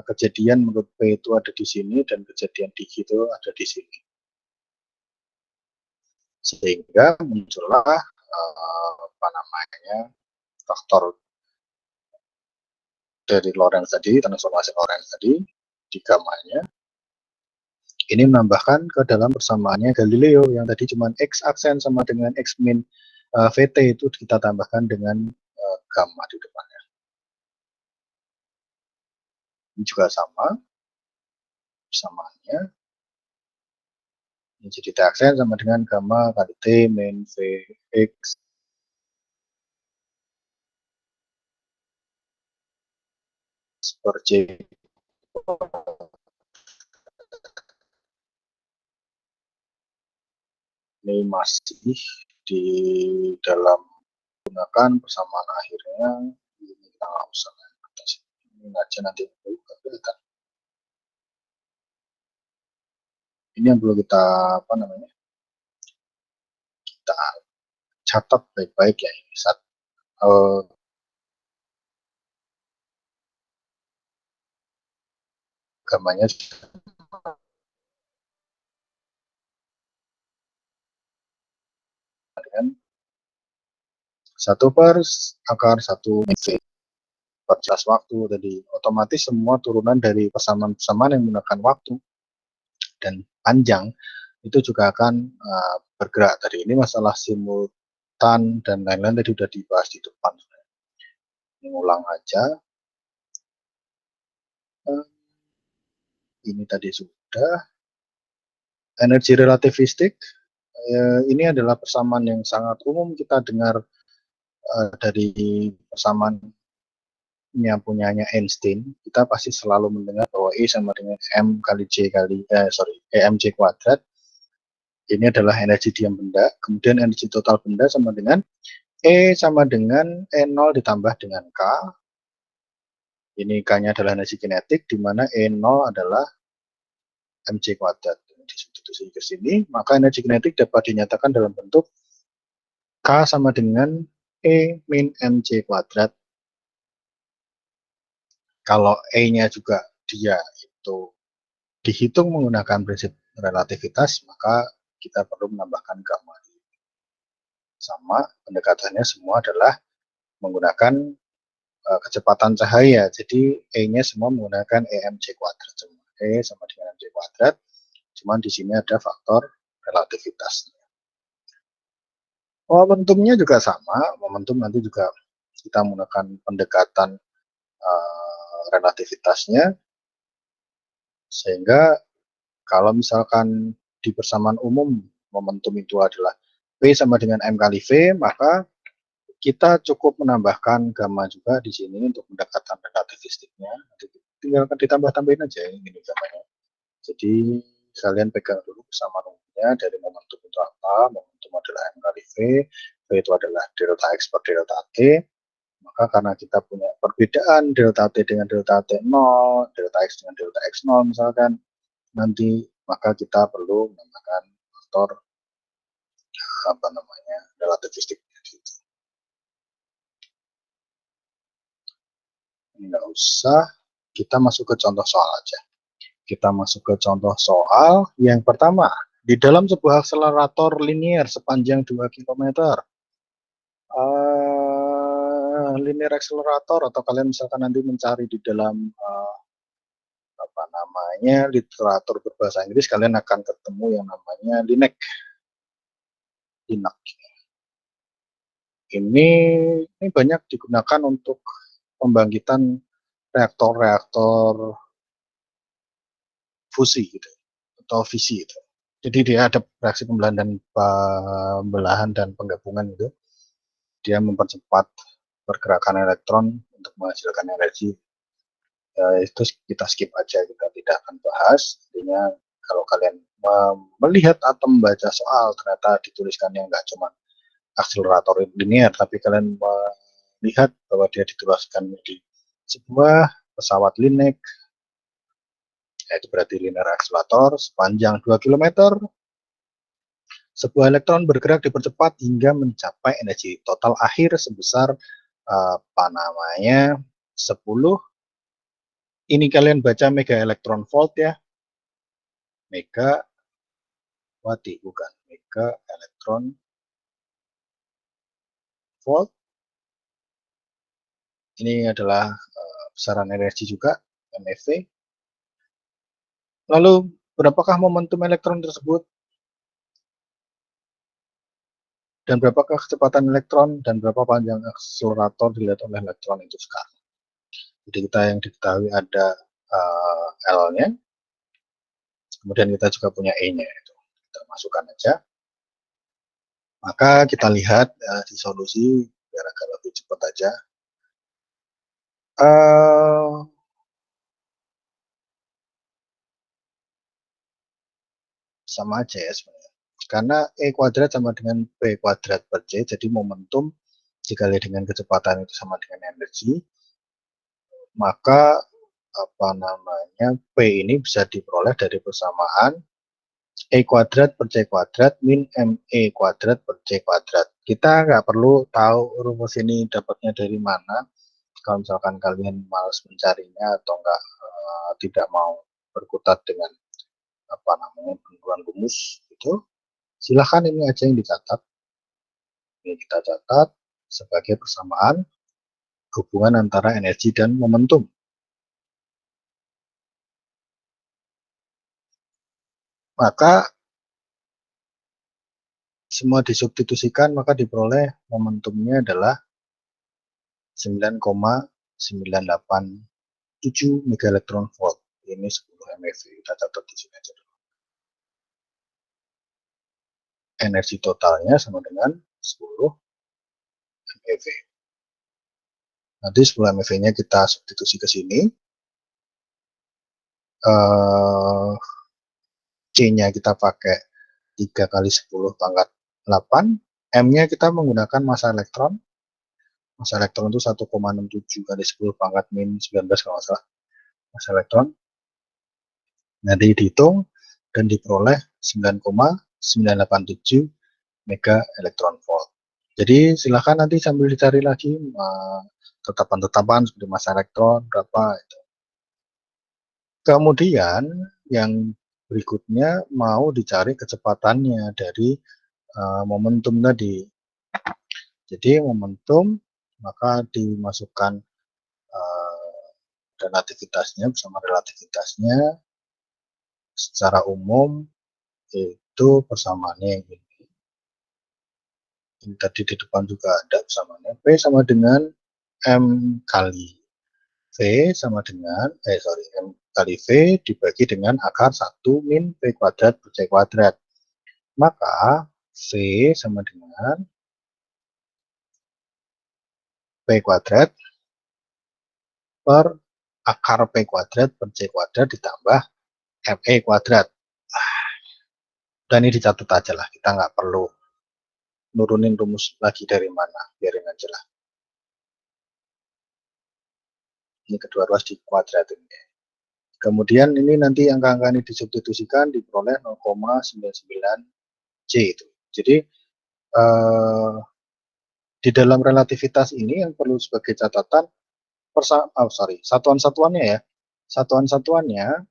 kejadian menurut P itu ada di sini dan kejadian di Q itu ada di sini. Sehingga muncullah apa namanya faktor dari Lorentz tadi, transformasi Lorentz tadi di gamanya. Ini menambahkan ke dalam persamaannya Galileo yang tadi cuma X aksen sama dengan X min VT itu kita tambahkan dengan gamma di depannya. Ini juga sama persamaannya. Ini jadi T aksen sama dengan gamma kali T min VX per J. Ini masih di dalam gunakan persamaan akhirnya. Ini kita nggak usah atas ini aja nanti kelihatan. Ini yang perlu kita apa namanya kita catat baik-baik ya ini saat gamanya dengan 1/(1)(1) per jelas waktu. Jadi otomatis semua turunan dari persamaan-persamaan yang menggunakan waktu dan panjang itu juga akan bergerak. Tadi ini masalah simultan dan lain-lain tadi sudah dibahas di depan. Ini ulang aja. Ini tadi sudah. Energi relativistik. Ini adalah persamaan yang sangat umum kita dengar dari persamaan yang punyanya Einstein. Kita pasti selalu mendengar bahwa E sama dengan M kali J kali EMJ kuadrat. Ini adalah energi diam benda. Kemudian energi total benda sama dengan E sama dengan E0 ditambah dengan K. Ini K-nya adalah energi kinetik, di mana E0 adalah mc kuadrat. Disubstitusi ke sini, maka energi kinetik dapat dinyatakan dalam bentuk K sama dengan E min mc kuadrat. Kalau E-nya juga dia itu dihitung menggunakan prinsip relativitas, maka kita perlu menambahkan gamma. Sama, pendekatannya semua adalah menggunakan kecepatan cahaya. Jadi E-nya semua menggunakan EMC kuadrat. E sama dengan mc kuadrat. Cuman di sini ada faktor relativitas. Momentumnya juga sama. Momentum nanti juga kita menggunakan pendekatan relativitasnya. Sehingga kalau misalkan di persamaan umum momentum itu adalah P sama dengan M kali V, maka kita cukup menambahkan gamma juga di sini untuk pendekatan relativistiknya. Tinggal ditambah-tambahin aja ini gamanya. Jadi kalian pegang dulu persamaan umumnya dari momentum itu apa. Momentum adalah M kali V, V itu adalah delta X per delta T. Maka karena kita punya perbedaan delta T dengan delta T0, delta X dengan delta X0 misalkan, nanti maka kita perlu menambahkan faktor apa namanya relativistik gitu. Nggak usah, kita masuk ke contoh soal aja. Kita masuk ke contoh soal yang pertama. Di dalam sebuah akselerator linier sepanjang 2 km, linear accelerator, atau kalian misalkan nanti mencari di dalam apa namanya literatur berbahasa Inggris, kalian akan ketemu yang namanya LINEC. Ini banyak digunakan untuk pembangkitan reaktor-reaktor fusi gitu, atau fisi gitu. Jadi dia ada reaksi pembelahan dan penggabungan gitu. Dia mempercepat pergerakan elektron untuk menghasilkan energi. Itu kita skip aja, kita tidak akan bahas. Intinya kalau kalian melihat atau membaca soal ternyata dituliskannya nggak cuma akselerator linear, tapi kalian melihat bahwa dia dituliskan di sebuah pesawat LINEC, yaitu berarti linear accelerator sepanjang 2 km Sebuah elektron bergerak dipercepat hingga mencapai energi total akhir sebesar 10. Ini kalian baca mega elektron volt ya. Mega wati bukan mega elektron volt. Ini adalah besaran energi juga MeV. Lalu berapakah momentum elektron tersebut? Dan berapakah kecepatan elektron dan berapa panjang akselerator dilihat oleh elektron itu sekarang. Jadi kita yang diketahui ada L-nya, kemudian kita juga punya E-nya, itu kita masukkan aja. Maka kita lihat di solusi biar agak lebih cepat aja. Sama aja ya sebenarnya. Karena E kuadrat sama dengan P kuadrat per C, jadi momentum dikali dengan kecepatan itu sama dengan energi, maka P ini bisa diperoleh dari persamaan E kuadrat per C kuadrat min ME kuadrat per C kuadrat. Kita nggak perlu tahu rumus ini dapatnya dari mana. Kalau misalkan kalian malas mencarinya atau tidak mau berkutat dengan benturan rumus itu, silahkan ini aja yang dicatat. Ini kita catat sebagai persamaan hubungan antara energi dan momentum. Maka semua disubstitusikan, maka diperoleh momentumnya adalah 9,987 mega elektron volt. Ini 10 MeV. Kita catat di sini aja dulu. Energi totalnya sama dengan 10 MeV. Nanti 10 MeV-nya kita substitusi ke sini. C-nya kita pakai 3 kali 10 pangkat 8. M-nya kita menggunakan massa elektron. Massa elektron itu 1,67 kali 10 pangkat min 19 kalau nggak salah. Massa elektron. Nanti dihitung dan diperoleh 9,987 mega elektron volt. Jadi silahkan nanti sambil dicari lagi tetapan-tetapan seperti massa elektron berapa itu. Kemudian yang berikutnya mau dicari kecepatannya dari momentum tadi. Jadi momentum maka dimasukkan relativitasnya bersama relativitasnya secara umum itu persamaannya yang ini. Ini tadi di depan juga ada persamaannya. P sama dengan M kali V sama dengan M kali V dibagi dengan akar 1 min V kuadrat per C kuadrat. Maka V sama dengan P kuadrat per akar P kuadrat per C kuadrat ditambah ME kuadrat. Dan ini dicatat aja lah, kita nggak perlu nurunin rumus lagi dari mana, biarin aja lah. Ini kedua ruas di kuadratin. Kemudian ini nanti angka-angka ini disubstitusikan diperoleh 0,99 C itu. Jadi di dalam relativitas ini yang perlu sebagai catatan satuan-satuannya ya. Satuan-satuannya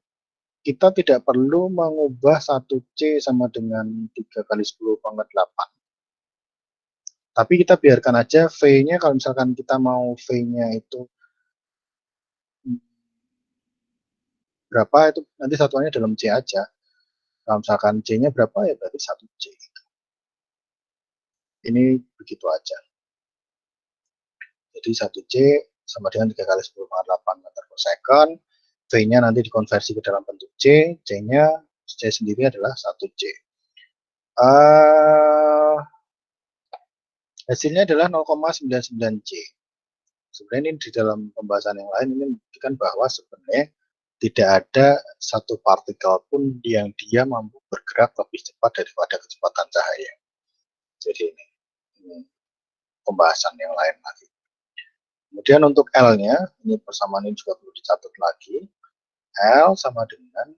kita tidak perlu mengubah 1C sama dengan 3 kali 10 pangkat 8. Tapi kita biarkan aja V-nya, kalau misalkan kita mau V-nya itu berapa, itu nanti satuannya dalam C aja. Kalau misalkan C-nya berapa, ya berarti 1C. Ini begitu aja. Jadi 1C sama dengan 3 kali 10 pangkat 8 meter per second. V-nya nanti dikonversi ke dalam bentuk C. C-nya, C sendiri adalah 1C. Hasilnya adalah 0,99 C. Sebenarnya ini di dalam pembahasan yang lain ini membuktikan bahwa sebenarnya tidak ada satu partikel pun yang dia mampu bergerak lebih cepat daripada kecepatan cahaya. Jadi ini pembahasan yang lain lagi. Kemudian untuk L-nya, ini persamaan ini juga perlu dicatat lagi. L sama dengan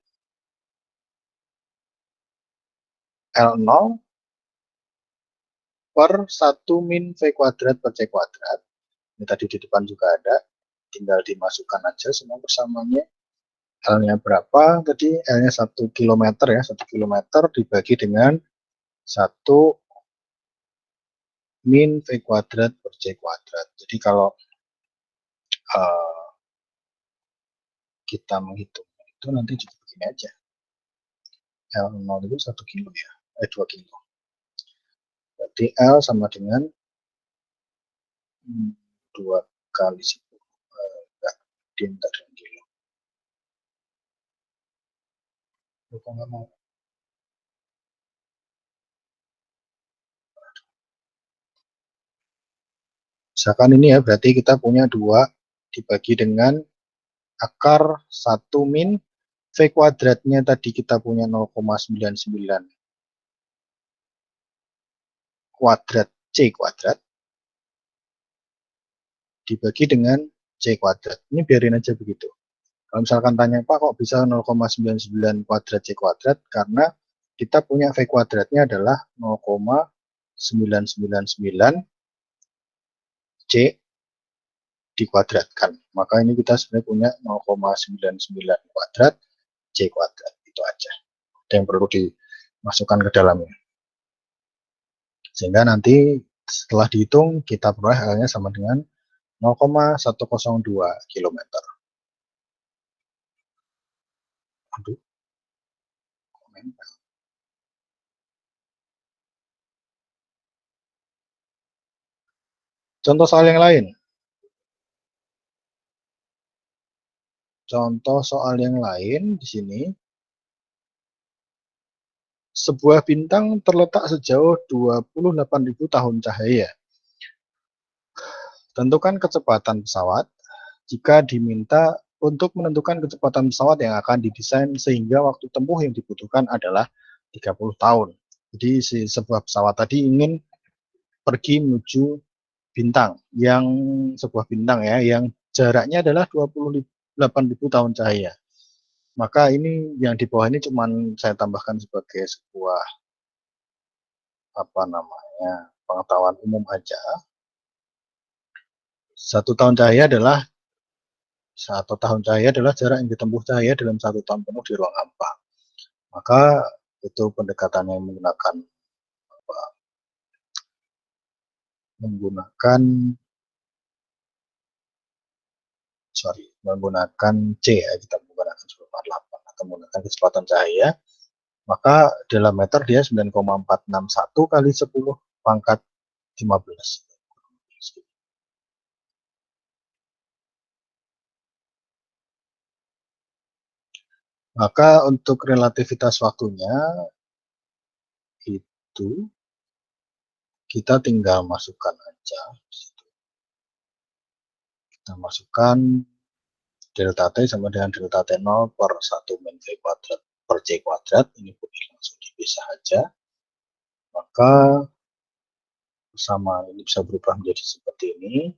L0 per 1 min V kuadrat per C kuadrat. Ini tadi di depan juga ada, tinggal dimasukkan aja semua persamanya. L-nya berapa? Tadi L-nya 1 kilometer ya, 1 kilometer dibagi dengan 1 min V kuadrat per C kuadrat. Jadi kalau kita menghitung itu nanti juga begini aja. L0 itu 1 kilo ya, 2 kilo. Berarti L sama dengan 2 kali 10. Enggak, diantar dengan kilo. Kok nggak mau? Misalkan ini ya, berarti kita punya 2 dibagi dengan akar 1 min V kuadratnya tadi kita punya 0,99 kuadrat C kuadrat dibagi dengan C kuadrat. Ini biarin aja begitu. Kalau misalkan tanya, Pak kok bisa 0,99 kuadrat C kuadrat? Karena kita punya V kuadratnya adalah 0,999 C dikuadratkan. Maka ini kita sebenarnya punya 0,99 kuadrat C kuadrat. Itu aja. Itu yang perlu dimasukkan ke dalamnya. Sehingga nanti setelah dihitung kita peroleh L-nya sama dengan 0,102 km. Aduh. Contoh soal yang lain. Contoh soal yang lain di sini. Sebuah bintang terletak sejauh 28.000 tahun cahaya. Tentukan kecepatan pesawat jika diminta untuk menentukan kecepatan pesawat yang akan didesain sehingga waktu tempuh yang dibutuhkan adalah 30 tahun. Jadi sebuah pesawat tadi ingin pergi menuju bintang, yang sebuah bintang ya, yang jaraknya adalah 28.000 tahun cahaya. Maka ini yang di bawah ini cuman saya tambahkan sebagai sebuah pengetahuan umum aja. 1 tahun cahaya adalah jarak yang ditempuh cahaya dalam 1 tahun penuh di ruang hampa. Maka itu pendekatannya menggunakan C ya, kita menggunakan 10/8 atau menggunakan kecepatan cahaya, maka dalam meter dia 9,461 kali 10 pangkat 15. Maka untuk relativitas waktunya itu kita tinggal masukkan aja. Kita masukkan delta T sama dengan delta T0 per 1 min V kuadrat per C kuadrat. Ini boleh langsung dipisah aja. Maka persamaan ini bisa berubah menjadi seperti ini.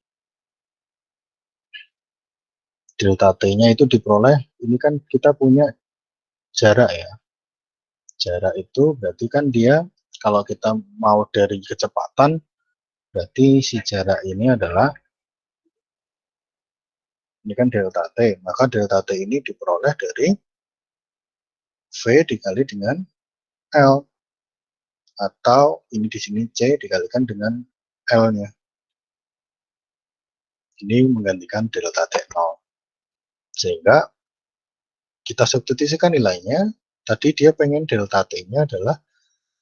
Delta T-nya itu diperoleh, ini kan kita punya jarak ya. Jarak itu berarti kan dia, kalau kita mau dari kecepatan, berarti si jarak ini adalah, ini kan delta T, maka delta T ini diperoleh dari V dikali dengan L, atau ini di sini C dikalikan dengan L-nya. Ini menggantikan delta T0. Sehingga kita substitusikan nilainya, tadi dia pengen delta T-nya adalah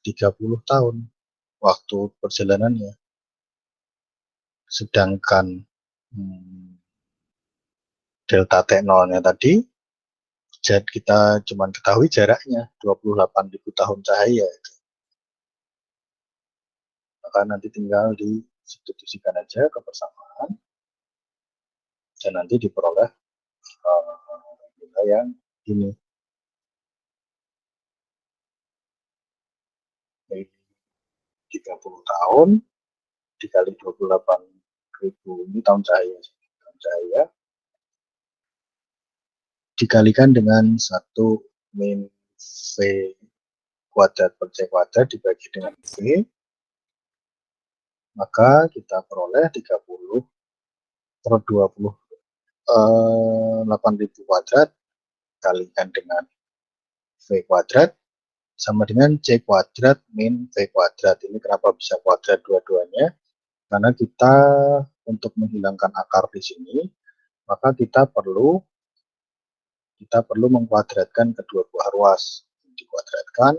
30 tahun waktu perjalanannya. Sedangkan delta T0-nya tadi, kita cuma ketahui jaraknya 28.000 tahun cahaya. Maka nanti tinggal disubstitusikan aja ke persamaan, dan nanti diperoleh nilai yang ini. 30 tahun dikali 28.000 ini tahun cahaya dikalikan dengan 1 min V kuadrat per C kuadrat dibagi dengan V, maka kita peroleh 30 per 8.000 kuadrat kalikan dengan V kuadrat sama dengan C kuadrat min V kuadrat. Ini kenapa bisa kuadrat dua-duanya? Karena kita untuk menghilangkan akar di sini, maka kita perlu mengkuadratkan kedua buah ruas. Ini dikuadratkan,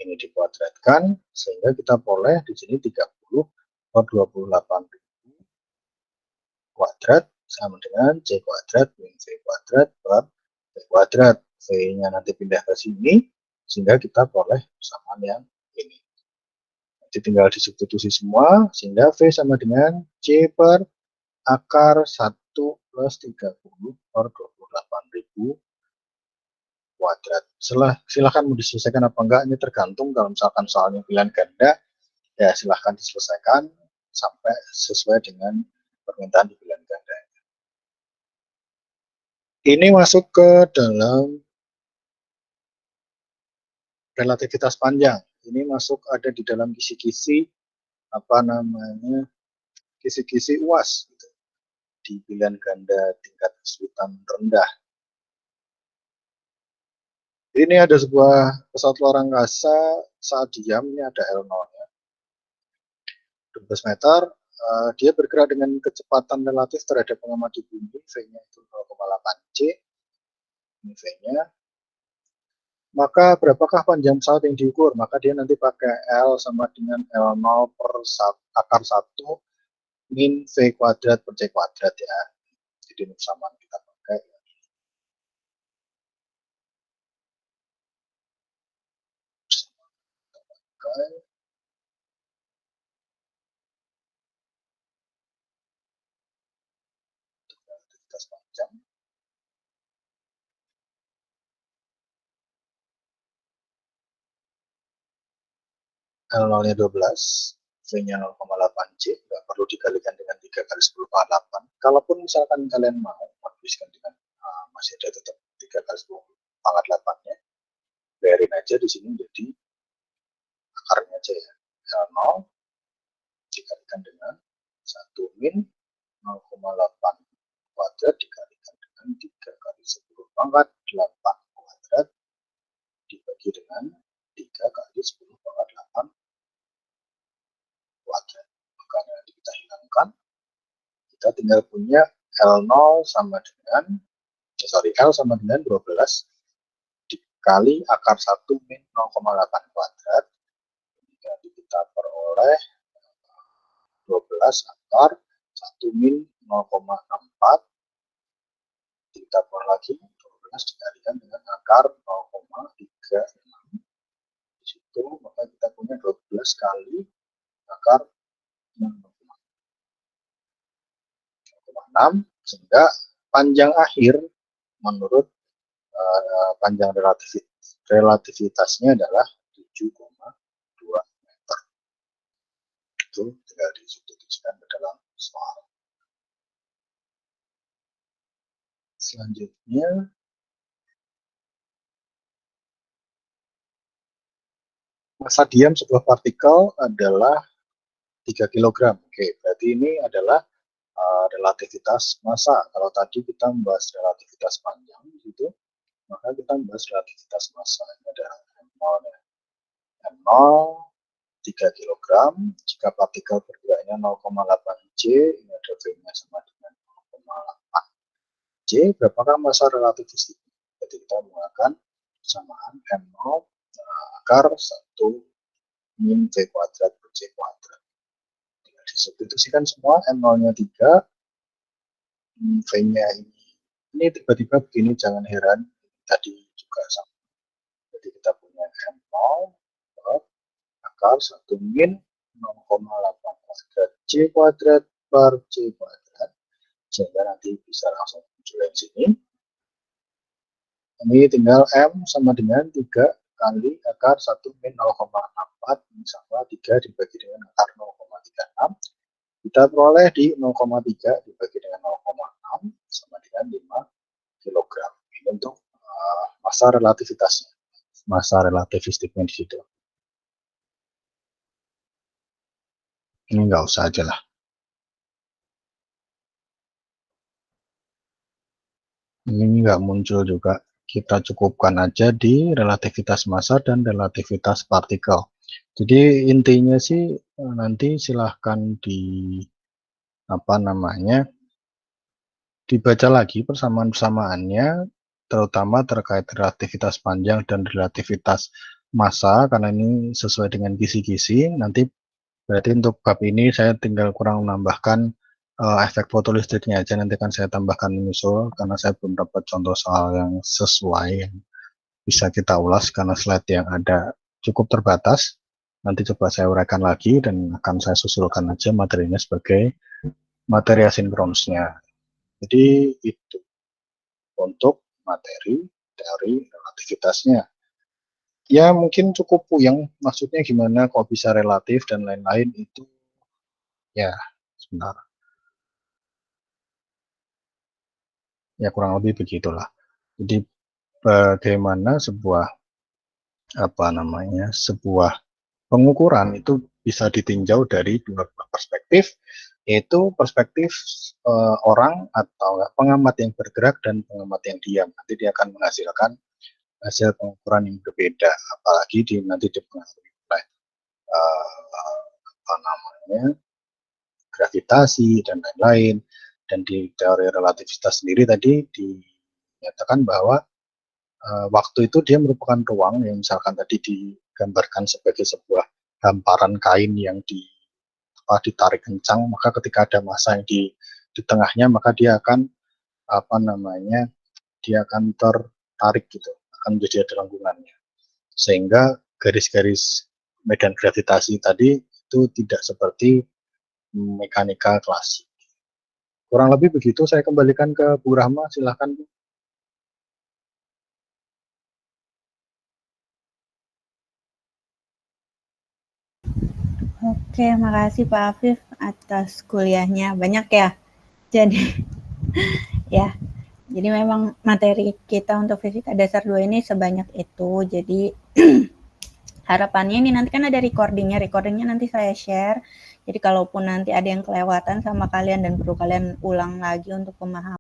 ini dikuadratkan, sehingga kita peroleh di sini 30 per 28.000 kuadrat sama dengan C kuadrat min V kuadrat per V kuadrat. V-nya nanti pindah ke sini, sehingga kita peroleh persamaan yang ini. Nanti tinggal disubstitusi semua, sehingga V sama dengan C per akar 1 plus 30 per 28.000 kuadrat. Silahkan mau diselesaikan apa enggak, ini tergantung. Kalau misalkan soalnya pilihan ganda, ya silahkan diselesaikan sampai sesuai dengan permintaan di pilihan ganda. Ini masuk ke dalam relativitas panjang. Ini masuk ada di dalam kisi-kisi kisi-kisi UAS gitu, di pilihan ganda tingkat kesulitan rendah. Ini ada sebuah pesawat luar angkasa saat diam, ini ada L0-nya 12 meter, dia bergerak dengan kecepatan relatif terhadap pengamati bumi, V-nya itu 0,8 C, ini V-nya. Maka berapakah panjang pesawat yang diukur? Maka dia nanti pakai L sama dengan L0 per akar 1 min V kuadrat per C kuadrat ya. Jadi ini persamaan kita pakai. Relativitas panjang. L0-nya 12, V-nya 0,8 C, nggak perlu dikalikan dengan 3 kali 10 pangkat 8. Kalaupun misalkan kalian mau menuliskan dengan masih ada tetap 3 kali 10 pangkat 8-nya, biarin aja di sini jadi akarnya aja ya. L0 dikalikan dengan 1 min 0,8 kuadrat dikalikan dengan 3 kali 10 pangkat 8 kuadrat dibagi dengan 3 kali 10 pangkat 8 kuadrat. Maka nanti kita hilangkan, kita tinggal punya L0 sama dengan L sama dengan 12 dikali akar 1 min 0,8 kuadrat. Jadi kita peroleh 12 akar 1 min 0,64, kita peroleh lagi 12 dikalikan dengan akar 0,36. Di situ maka kita punya 12 kali akar 0,6, sehingga panjang akhir menurut panjang relativitasnya adalah 7,2 meter. Itu tinggal disubstitusikan ke dalam soal. Selanjutnya, massa diam sebuah partikel adalah 3 kg. Oke, berarti ini adalah relativitas massa. Kalau tadi kita membahas relativitas panjang gitu, maka kita membahas relativitas massa. Ini ada M0, M0 3 kg. Jika partikel bergeraknya 0,8 C, ini ada V-nya sama dengan 0,8 C. Berapakah massa relativis? Jadi kita menggunakan persamaan M0 akar 1 min V kuadrat per C kuadrat. Disubstitusikan semua, M0-nya 3, V-nya ini tiba-tiba begini, jangan heran, tadi juga sama. Jadi kita punya M0 akar 1 min 0,8 kuadrat C kuadrat per C kuadrat, sehingga nanti bisa langsung muncul di sini. Ini tinggal M sama dengan 3 kali akar 1 min 0,64 sama 3 dibagi dengan akar 0,36. Kita peroleh di 0,3 dibagi dengan 0,6 sama dengan 5 kg. Ini untuk massa relativitasnya, massa relativistiknya di situ. Ini nggak usah aja lah. Ini nggak muncul juga. Kita cukupkan aja di relativitas massa dan relativitas partikel. Jadi intinya sih nanti silahkan di apa namanya dibaca lagi persamaan-persamaannya, terutama terkait relativitas panjang dan relativitas massa, karena ini sesuai dengan kisi-kisi. Nanti berarti untuk bab ini saya tinggal kurang menambahkan efek fotolistriknya aja, nanti kan saya tambahkan menyusul, karena saya belum dapat contoh soal yang sesuai yang bisa kita ulas, karena slide yang ada cukup terbatas. Nanti coba saya uraikan lagi dan akan saya susulkan aja materinya sebagai materi asinkronsnya. Jadi itu untuk materi teori relativitasnya. Ya mungkin cukup puyeng, maksudnya gimana kok bisa relatif dan lain-lain itu ya sebentar. Ya kurang lebih begitulah. Jadi bagaimana sebuah apa namanya sebuah pengukuran itu bisa ditinjau dari dua perspektif, yaitu perspektif orang atau pengamat yang bergerak dan pengamat yang diam. Nanti dia akan menghasilkan hasil pengukuran yang berbeda, apalagi nanti dipengaruhi oleh apa namanya gravitasi dan lain-lain. Dan di teori relativitas sendiri tadi dinyatakan bahwa waktu itu dia merupakan ruang yang misalkan tadi digambarkan sebagai sebuah hamparan kain yang ditarik kencang, maka ketika ada massa yang di tengahnya, maka dia akan apa namanya dia akan tertarik gitu, akan menjadi ada lengkungannya, sehingga garis-garis medan gravitasi tadi itu tidak seperti mekanika klasik. Kurang lebih begitu, saya kembalikan ke Bu Rahma, silahkan Bu. Oke, makasih Pak Afif atas kuliahnya. Banyak ya. Jadi ya, jadi memang materi kita untuk fisika dasar 2 ini sebanyak itu. Jadi harapannya ini nanti kan ada recordingnya nanti saya share. Jadi kalaupun nanti ada yang kelewatan sama kalian dan perlu kalian ulang lagi untuk pemahaman